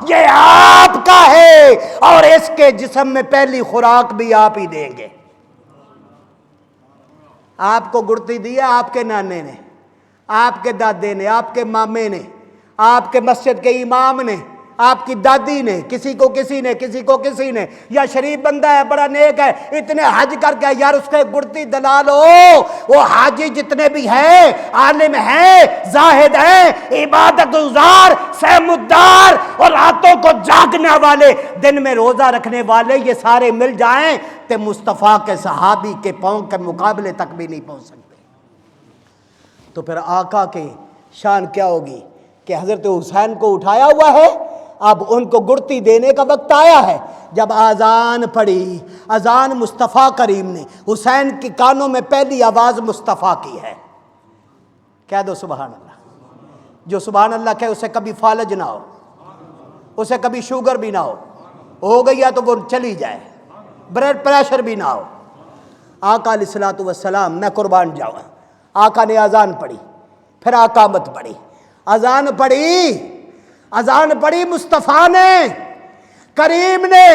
یہ آپ کا ہے اور اس کے جسم میں پہلی خوراک بھی آپ ہی دیں گے۔ آپ کو گڑتی دی ہے آپ کے نانے نے، آپ کے دادے نے، آپ کے مامے نے، آپ کے مسجد کے امام نے، آپ کی دادی نے، کسی کو کسی نے، یا شریف بندہ ہے بڑا نیک ہے، اتنے حج کر کے یار اس کے گڑتی دلال ہو۔ وہ حاجی جتنے بھی ہیں، عالم ہیں، زاہد ہیں، عبادت گزار، سہمدار اور راتوں کو جاگنے والے، دن میں روزہ رکھنے والے، یہ سارے مل جائیں تو مصطفیٰ کے صحابی کے پاؤں کے مقابلے تک بھی نہیں پہنچ سکتے۔ تو پھر آقا کی شان کیا ہوگی کہ حضرت حسین کو اٹھایا ہوا ہے، اب ان کو گڑتی دینے کا وقت آیا ہے۔ جب اذان پڑی، اذان مصطفیٰ کریم نے، حسین کے کانوں میں پہلی آواز مصطفیٰ کی ہے۔ کہہ دو سبحان اللہ۔ جو سبحان اللہ کہے اسے کبھی فالج نہ ہو، اسے کبھی شوگر بھی نہ ہو گئی ہے تو وہ چلی جائے، بلڈ پریشر بھی نہ ہو۔ آقا علیہ السلام، میں قربان جاؤں، آقا نے اذان پڑھی، پھر اقامت پڑھی، اذان پڑھی مصطفیٰ نے، کریم نے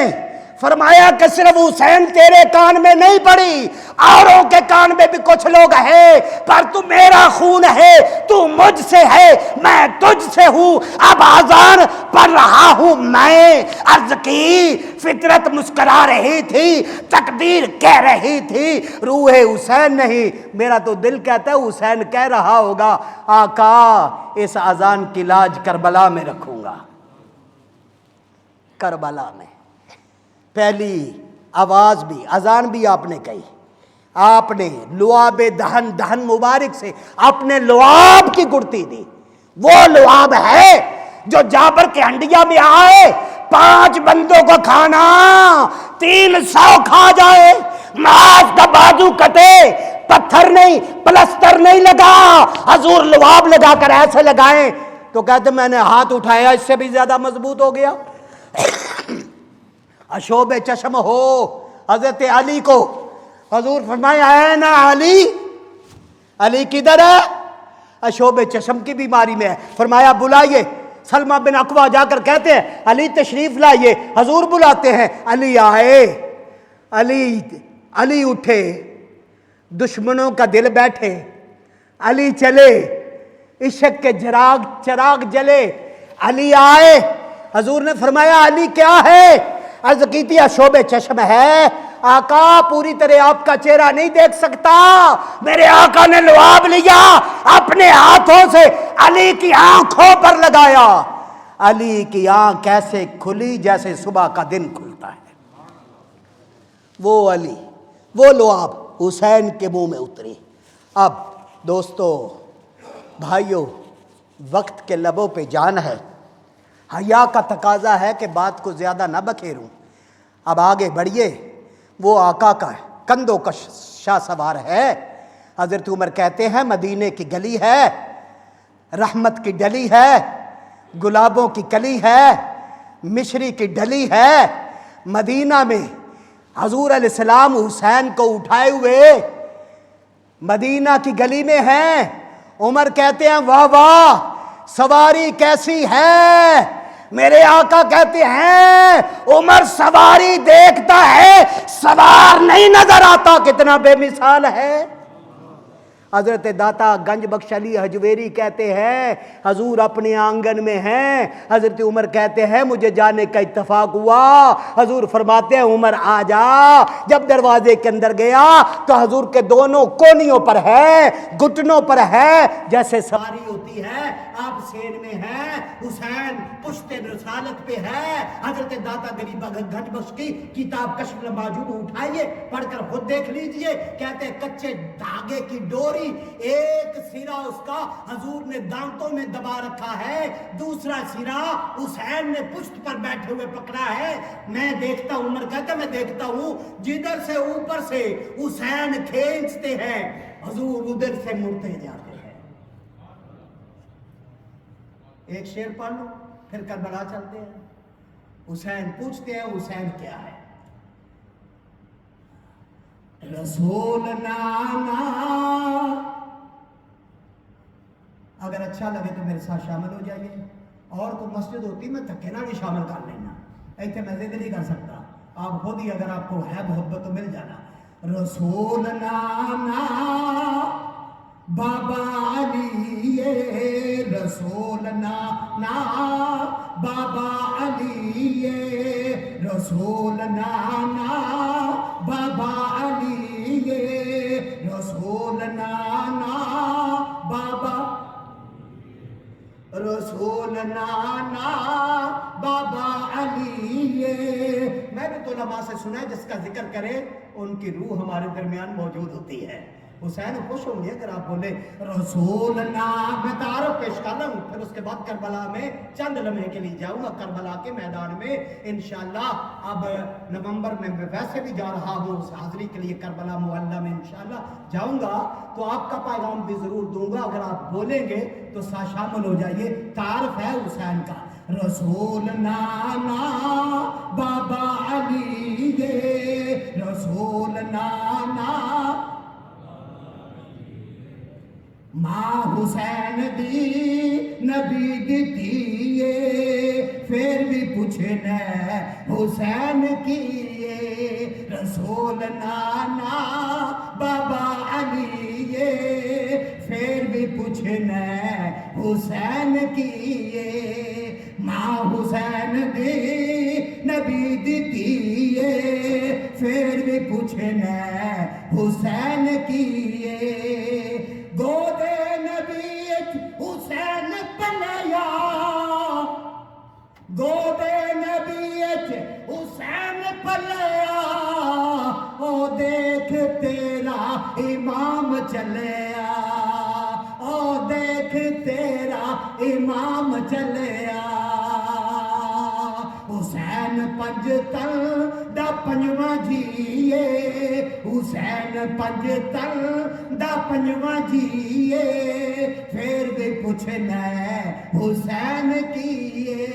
فرمایا کہ صرف حسین تیرے کان میں نہیں پڑی، اوروں کے کان میں بھی کچھ لوگ ہیں، پر تو میرا خون ہے، تو مجھ سے ہے، میں تجھ سے ہوں، اب اذان پڑھ رہا ہوں میں۔ عرض کی فطرت مسکرا رہی تھی، تقدیر کہہ رہی تھی، روح حسین نہیں، میرا تو دل کہتا ہے حسین کہہ رہا ہوگا، آقا اس اذان کی لاج کربلا میں رکھوں گا۔ کربلا میں پہلی آواز بھی، اذان بھی آپ نے کہی، آپ نے لعاب دہن مبارک سے اپنے لعاب کی گڑتی دی۔ وہ لعاب ہے جو جابر کے ہنڈیا میں آئے، 5 بندوں کو کھانا، 300 کھا جائے، معاذ کا بازو کٹے، پتھر نہیں پلستر نہیں لگا، حضور لعاب لگا کر ایسے لگائیں تو کہتے میں نے ہاتھ اٹھایا اس سے بھی زیادہ مضبوط ہو گیا۔ اشوب چشم ہو حضرت علی کو، حضور فرمایا ہے نا علی کدھر ہے؟ اشوب چشم کی بیماری میں ہے۔ فرمایا بلائیے، سلمہ بن اقویٰ جا کر کہتے ہیں علی تشریف لائیے، حضور بلاتے ہیں، علی آئے، علی اٹھے، دشمنوں کا دل بیٹھے، علی چلے، عشق کے چراغ جلے، علی آئے، حضور نے فرمایا علی کیا ہے؟ عرض کی تھی اشوب چشم ہے، آقا پوری طرح آپ کا چہرہ نہیں دیکھ سکتا۔ میرے آقا نے لعاب لیا، اپنے ہاتھوں سے علی کی آنکھوں پر لگایا، علی کی آنکھ ایسے کھلی جیسے صبح کا دن کھلتا ہے۔ وہ علی، وہ لعاب حسین کے منہ میں اتری۔ اب دوستو بھائیو، وقت کے لبوں پہ جان ہے، حیا کا تقاضا ہے کہ بات کو زیادہ نہ بکھیروں۔ اب آگے بڑھیے، وہ آقا کا کندھوں کا شاہ سوار ہے۔ حضرت عمر کہتے ہیں مدینے کی گلی ہے، رحمت کی ڈلی ہے، گلابوں کی کلی ہے، مشری کی ڈلی ہے، مدینہ میں حضور علیہ السلام حسین کو اٹھائے ہوئے مدینہ کی گلی میں ہیں۔ عمر کہتے ہیں واہ واہ سواری کیسی ہے؟ میرے آقا کہتے ہیں عمر سواری دیکھتا ہے، سوار نہیں نظر آتا، کتنا بے مثال ہے۔ حضرت داتا گنج بخش علی حجویری کہتے ہیں حضور اپنے آنگن میں ہیں، حضرت عمر کہتے ہیں مجھے جانے کا اتفاق ہوا، حضور فرماتے ہیں عمر آ جا۔ جب دروازے کے اندر گیا تو حضور کے دونوں کونیوں پر ہے، گھٹنوں پر ہے، جیسے سواری ہوتی ہے، آپ سین میں ہیں، حسین پشت رسالت پہ ہے۔ حضرت داتا گنج بخش کی کتاب کشف المحجوب اٹھائیے، پڑھ کر خود دیکھ لیجئے، کہتے ہیں کچے دھاگے کی ڈوری کوئی ایک سرا اس کا حضور نے دانتوں میں دبا رکھا ہے، دوسرا سرا حسین نے پشت پر بیٹھے ہوئے پکڑا ہے۔ میں دیکھتا ہوں، عمر کہتا میں دیکھتا ہوں جدھر سے اوپر سے حسین کھینچتے ہیں حضور ادھر سے مڑتے جاتے ہیں۔ ایک شعر پڑھ لو پھر کربلا چلتے ہیں۔ حسین پوچھتے ہیں حسین کیا ہے؟ رسول نانا، اگر اچھا لگے تو میرے ساتھ شامل ہو جائیے، اور کوئی مسجد ہوتی میں تھکے نہ بھی شامل کر لینا، ایتھے میں ضد نہیں کر سکتا، آپ خود ہی اگر آپ کو ہے محبت تو مل جانا۔ رسول نانا بابا علی، رسول نانا بابا علی، رسول نانا بابا علی، رسول نانا بابا، رسول نانا بابا علی۔ میں بھی تو علماء سے سنا ہے جس کا ذکر کرے ان کی روح ہمارے درمیان موجود ہوتی ہے۔ حسین خوش ہوں گے اگر آپ بولے رسول نام۔ میں تعارف پیش کر رہا ہوں، پھر اس کے بعد کربلا میں چند لمحے کے لیے جاؤں گا کربلا کے میدان میں انشاءاللہ۔ اب نومبر میں ویسے بھی جا رہا ہوں اس حاضری کے لیے کربلا معلیٰ میں انشاءاللہ جاؤں گا، تو آپ کا پیغام بھی ضرور دوں گا، اگر آپ بولیں گے تو ساتھ شامل ہو جائیے۔ تعارف ہے حسین کا، رسول نانا بابا علی، رسول نانا ماں حسین دی نبی دتی ہے، پھر بھی پوچھنا حسین کی، رسول نانا بابا علی، پھر بھی پوچھنا حسین کی، ماں حسین دی نبی دتی ہے، پھر بھی پوچھنا حسین کی، گودے نبی حسین پلیا، گودے نبی حسین پلیا، او دیکھ تیرا امام چلیا، او دیکھ تیرا امام چلیا، حسین پنج تل دا پنجواں جیے، حسین پنج تل دا پنجواں جیے، پھر بھی پوچھنا حسین کیے،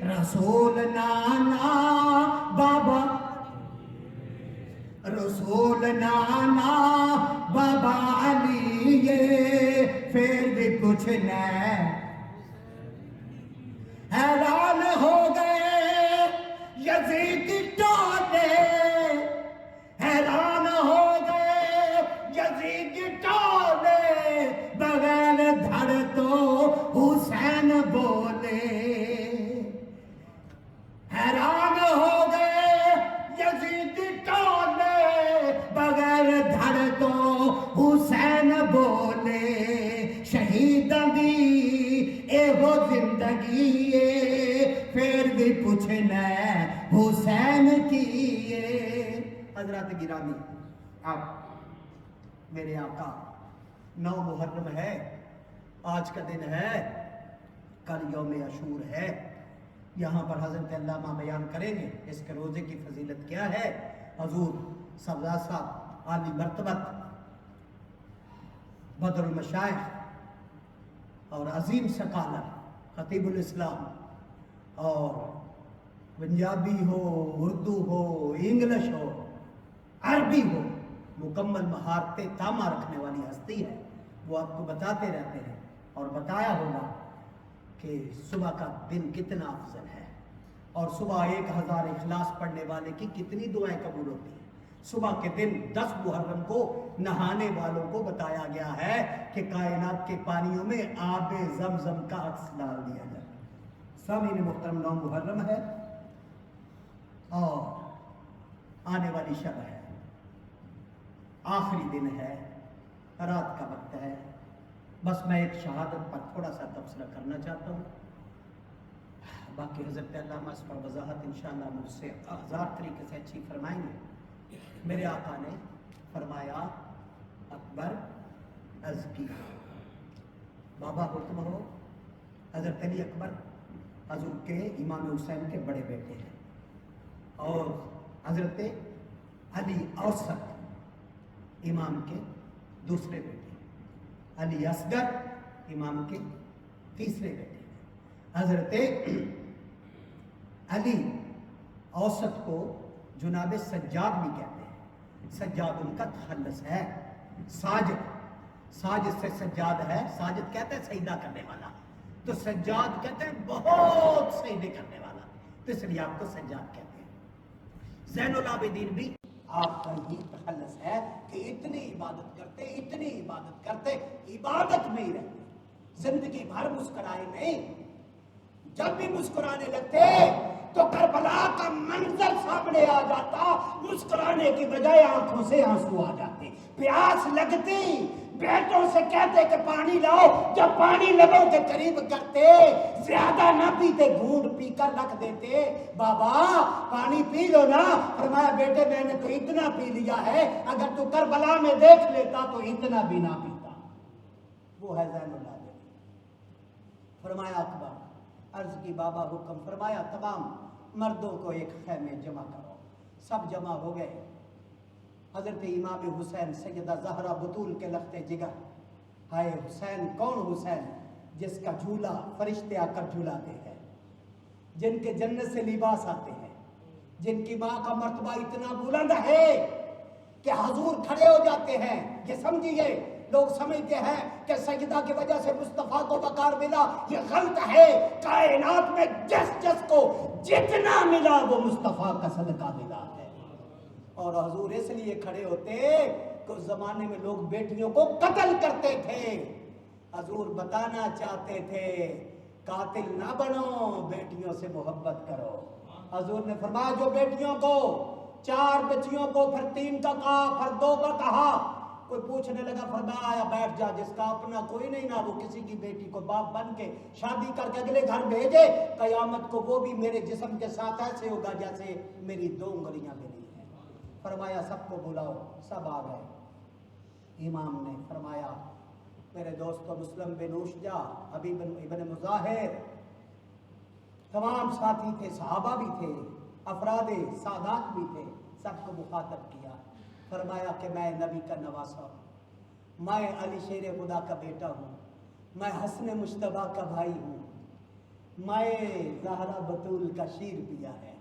رسول نانا بابا، رسول نانا بابا علی، پھر بھی پوچھنا حیران ہو گئے یزید ٹولے، حیران ہو گئے یزید ٹولے، بغیر دھڑ تو حسین بولے، حیران ہو گئے یزید ٹولے، بغیر دھڑ تو حسین بولے، شہیداں دی اے وہ زندگی ہے، پھر بھی پوچھنا حسین کی۔ حضرات گرامی، آپ میرے آقا، 9 محرم ہے، آج کا دن ہے، کل یوم عاشور ہے، یہاں پر حضرت علامہ بیان کریں گے اس کے روزے کی فضیلت کیا ہے۔ حضور سردار صاحب عالی مرتبت بدر المشائخ اور عظیم سکالر خطیب الاسلام، اور پنجابی ہو، اردو ہو، انگلش ہو، عربی ہو، مکمل مہارتیں تامہ رکھنے والی ہستی ہے، وہ آپ کو بتاتے رہتے ہیں، اور بتایا ہوگا کہ صبح کا دن کتنا افضل ہے، اور صبح 1000 اخلاص پڑھنے والے کی کتنی دعائیں قبول ہوتی ہیں۔ صبح کے دن 10 محرم کو نہانے والوں کو بتایا گیا ہے کہ کائنات کے پانیوں میں آب زمزم کا عکس ڈال دیا جائے۔ سامعین محترم، 9 محرم ہے اور آنے والی شب ہے، آخری دن ہے، رات کا وقت ہے۔ بس میں ایک شہادت پر تھوڑا سا تبصرہ کرنا چاہتا ہوں، باقی حضرت علامہ اس پر وضاحت انشاءاللہ مجھ سے 1000 طریقے سے اچھی فرمائیں گے۔ میرے آقا نے فرمایا اکبر عرض کی بابا حکم ہو حضرت علی اکبر حضور کے امام حسین کے بڑے بیٹے ہیں اور حضرت علی اوسط امام کے دوسرے بیٹے ہیں، علی اصغر امام کے تیسرے بیٹے ہیں۔ حضرت علی اوسط کو جناب سجاد بھی کہتے ہیں، سجاد ان کا تخلص ہے، ساجد سے سجاد ہے، ساجد کہتے ہیں سجدہ کرنے والا، تو سجاد کہتے ہیں بہت سجدے کرنے والا، تو اس لیے آپ کو سجاد کہتے ہیں۔ زین العابدین بھی آپ کا ہی تخلص ہے کہ اتنی عبادت کرتے عبادت میں ہی رہتے، زندگی بھر مسکرائے نہیں، جب بھی مسکرانے لگتے تو کربلا کا منظر سامنے آ جاتا، مسکرانے کی بجائے آنکھوں سے آنسو آ جاتے، پیاس لگتی بیٹوں سے کہتے کہ پانی لاؤ، جب پانی لبوں کے قریب کرتے زیادہ نہ پیتے، گھونٹ پی کر رکھ دیتے، بابا پانی پی لو نا، فرمایا بیٹے میں نے تو اتنا پی لیا ہے، اگر تو کربلا میں دیکھ لیتا تو اتنا بھی نہ پیتا۔ وہ ہے زین اللہ علیہ۔ فرمایا اکبر، عرض کی بابا حکم، فرمایا تمام مردوں کو ایک خیمے جمع کرو، سب جمع ہو گئے۔ حضرت امام حسین سیدہ زہرا بطول کے لخت جگر، ہائے حسین، کون حسین؟ جس کا جھولا فرشتے آ کر جھولاتے ہیں، جن کے جنت سے لباس آتے ہیں، جن کی ماں کا مرتبہ اتنا بلند ہے کہ حضور کھڑے ہو جاتے ہیں۔ یہ سمجھیے، لوگ سمجھتے ہیں کہ سجدہ کی وجہ سے مصطفیٰ کو وقار ملا، یہ غلط ہے۔ کائنات میں جس کو جتنا ملا وہ مصطفیٰ کا صدقہ ملا ہے، اور حضور اس لیے کھڑے ہوتے کہ اس زمانے میں لوگ بیٹیوں کو قتل کرتے تھے، حضور بتانا چاہتے تھے قاتل نہ بنو، بیٹیوں سے محبت کرو۔ حضور نے فرمایا جو بیٹیوں کو، 4 بچیوں کو، پھر 3 کا کہا، پھر 2 کا کہا، کوئی پوچھنے لگا، فرمایا بیٹھ جا، جس کا اپنا کوئی نہیں نا، وہ کسی کی بیٹی کو باپ بن کے شادی کر کے اگلے گھر بھیجے، قیامت کو وہ بھی میرے جسم کے ساتھ ایسے ہوگا جیسے میری 2 انگلیاں ملی ہیں۔ فرمایا سب کو بلاؤ، سب آ گئے۔ امام نے فرمایا میرے دوستو، مسلم بن اوشجا، حبیب ابن مظاہر، تمام ساتھی تھے، صحابہ بھی تھے، افراد سادات بھی تھے، سب کو مخاطب کیا۔ فرمایا کہ میں نبی کا نواسا ہوں، میں علی شیر خدا کا بیٹا ہوں، میں حسن مجتبیٰ کا بھائی ہوں، میں زہرا بطول کا شیر پیا ہے،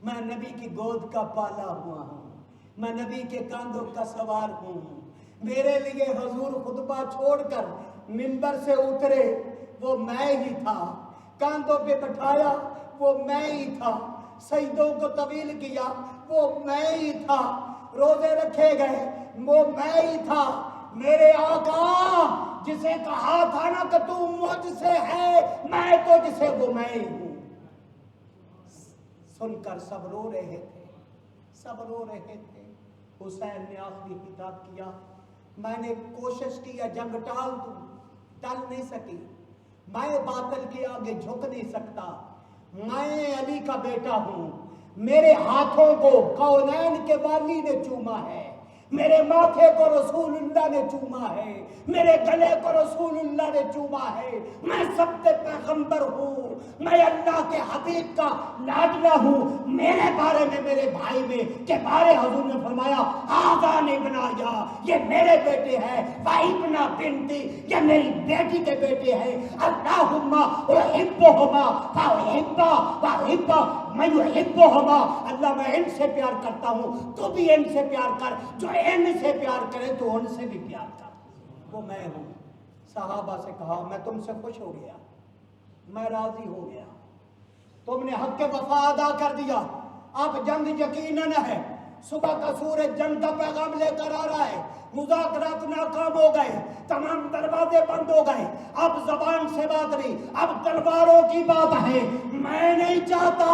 میں نبی کی گود کا پالا ہوا ہوں، میں نبی کے کاندھوں کا سوار ہوں، میرے لیے حضور خطبہ چھوڑ کر منبر سے اترے وہ میں ہی تھا، کاندھوں پہ بٹھایا وہ میں ہی تھا، سجدوں کو طویل کیا وہ میں ہی تھا، روزے رکھے گئے وہ میں ہی تھا، میرے آقا جسے کہا تھا نا کہ تو مجھ سے ہے، میں تو جسے وہ میں ہی ہوں۔ سن کر سب رو رہے تھے، سب رو رہے تھے۔ حسین نے آخری خطاب کیا، میں نے کوشش کی ہے جنگ ٹال دوں، ٹل نہیں سکی، میں باطل کے آگے جھک نہیں سکتا، میں علی کا بیٹا ہوں، میرے ہاتھوں کو کونین کے والی نے چوما ہے، میرے ماتھے کو رسول اللہ نے چوما ہے، میرے گلے کو رسول اللہ نے چوما ہے، میں سب سے پیغمبر ہوں، میں اللہ کے حبیب کا لاڈلا ہوں، میرے بارے میں، میرے بھائی میں کے بارے حضور نے فرمایا آذان ابنایا، یہ میرے بیٹے ہیں، وابنا بنتی، یہ میری بیٹی کے بیٹے ہیں، اللہم احبہما فاحبا واحبا میں احبہما، اللہ میں ان سے پیار کرتا ہوں، تو بھی ان سے پیار کر، جو ان سے پیار کرے تو ان سے بھی پیار کر، وہ میں ہوں۔ صحابہ سے کہا میں تم سے خوش ہو گیا، میں راضی ہو گیا، تم نے حق وفا ادا کر دیا، اب جنگ یقیناً ہے، صبح کا سورج جنگ کا پیغام لے کر آ رہا ہے، مذاکرات ناکام ہو گئے، تمام دروازے بند ہو گئے، اب زبان سے بات نہیں، اب تلواروں کی بات ہے، میں نہیں چاہتا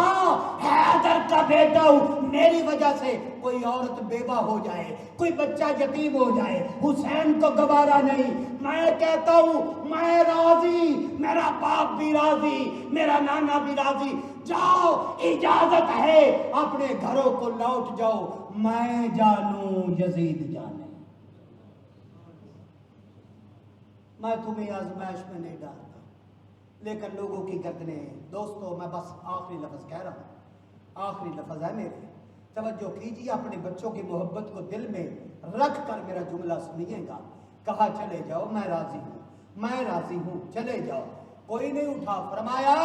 حیدر کا بیٹا ہوں میری وجہ سے کوئی عورت بیوہ ہو جائے، کوئی بچہ یتیم ہو جائے، حسین کو گوارا نہیں، میں کہتا ہوں میں راضی، میرا باپ بھی راضی، میرا نانا بھی راضی، جاؤ اجازت ہے اپنے گھروں کو لوٹ جاؤ، میں جانوں یزید جانے۔ میں تمہیں آزمائش میں نہیں ڈالتا، لیکن لوگوں کی گردنیں ہیں۔ دوستو میں بس آخری لفظ کہہ رہا ہوں، آخری لفظ ہے میرے، توجہ کیجیے، اپنے بچوں کی محبت کو دل میں رکھ کر میرا جملہ سنیے گا۔ کہا چلے جاؤ، میں راضی ہوں، میں راضی ہوں، چلے جاؤ۔ کوئی نہیں اٹھا، فرمایا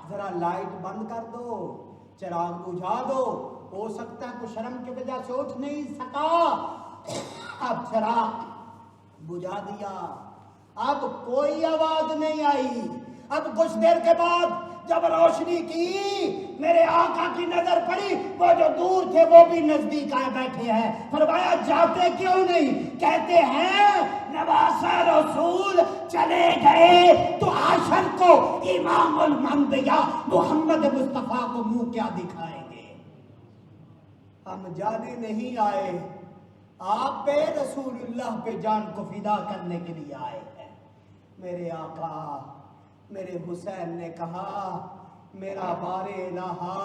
ذرا لائٹ بند کر دو، چراغ بجھا دو، ہو سکتا ہے کچھ شرم کی وجہ سے اٹھ نہیں سکا، اب چراغ بجھا دیا، اب کوئی آواز نہیں آئی۔ اب کچھ دیر کے بعد جب روشنی کی، میرے آقا کی نظر پڑی، وہ جو دور تھے وہ بھی نزدیک آئے بیٹھے ہیں۔ فرمایا جاتے کیوں نہیں؟ کہتے ہیں نواسہ رسول چلے گئے تو حشر کو امام الانبیاء محمد مصطفیٰ کو منہ کیا دکھائیں گے؟ ہم جانے نہیں آئے، آپ پہ رسول اللہ پہ جان کو فدا کرنے کے لیے آئے ہیں۔ میرے آقا میرے حسین نے کہا میرا بار الہا،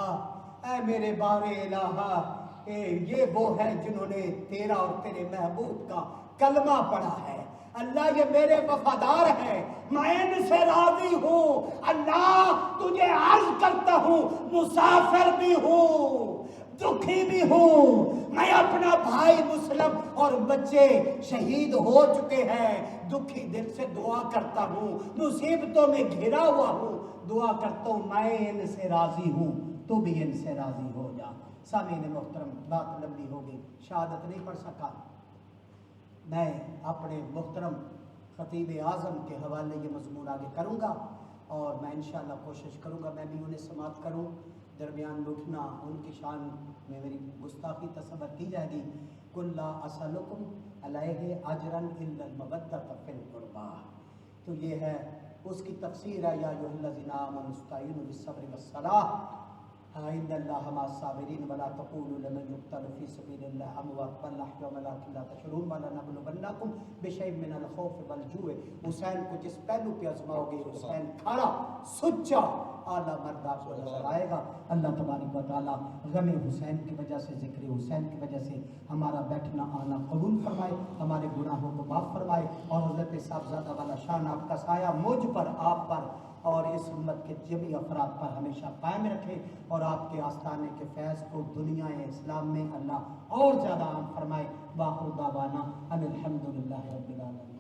اے میرے بار الہا، یہ وہ ہے جنہوں نے تیرا اور تیرے محبوب کا کلمہ پڑھا ہے۔ اللہ یہ میرے وفادار ہے، میں ان سے راضی ہوں۔ اللہ تجھے عرض کرتا ہوں، مسافر بھی ہوں، دکھی بھی ہوں، میں اپنا بھائی مسلم اور بچے شہید ہو چکے ہیں، دکھی دل سے دعا کرتا ہوں، مصیبتوں میں گھرا ہوا ہوں، دعا کرتا ہوں میں ان سے راضی ہوں، تو بھی ان سے راضی ہو جا۔ سامعین محترم، بات لمبی ہوگی، شہادت نہیں پڑھ سکا، میں اپنے محترم خطیب اعظم کے حوالے یہ مضمون آگے کروں گا، اور میں انشاءاللہ کوشش کروں گا میں بھی انہیں سماعت کروں۔ درمیان میں اٹھنا ان کی شان میں میری گستاخی تصور کی جائے گی۔ قل لا اسألکم علیہ اجرا الا المودۃ فی القربی، تو یہ ہے اس کی تفسیر ہے، یا ایھا الذین آمنوا استعینوا بالصبر والصلاۃ ان اللہ مع الصابرین ولا تقولوا لمن یقتل فی سبیل اللہ اموات بل احیاء ولکن لا تشعرون ولنبلونکم بشیء من الخوف والجوع۔ حسین کو جس پہلو پہ آزماؤ گے، حسین کھڑا سچا اعلیٰ مرد آپ کو نظر آئے گا۔ اللہ تبارک و تعالیٰ غم حسین کی وجہ سے، ذکر حسین کی وجہ سے ہمارا بیٹھنا آنا قبول فرمائے، ہمارے گناہوں کو معاف فرمائے، اور حضرت صاحبزادہ والا شان آپ کا سایہ مجھ پر، آپ پر اور اس امت کے جمی افراد پر ہمیشہ قائم رکھے، اور آپ کے آستانے کے فیض کو دنیا اسلام میں اللہ اور زیادہ عام فرمائے۔ وآخر دعوانا ان الحمد للہ رب العالمین۔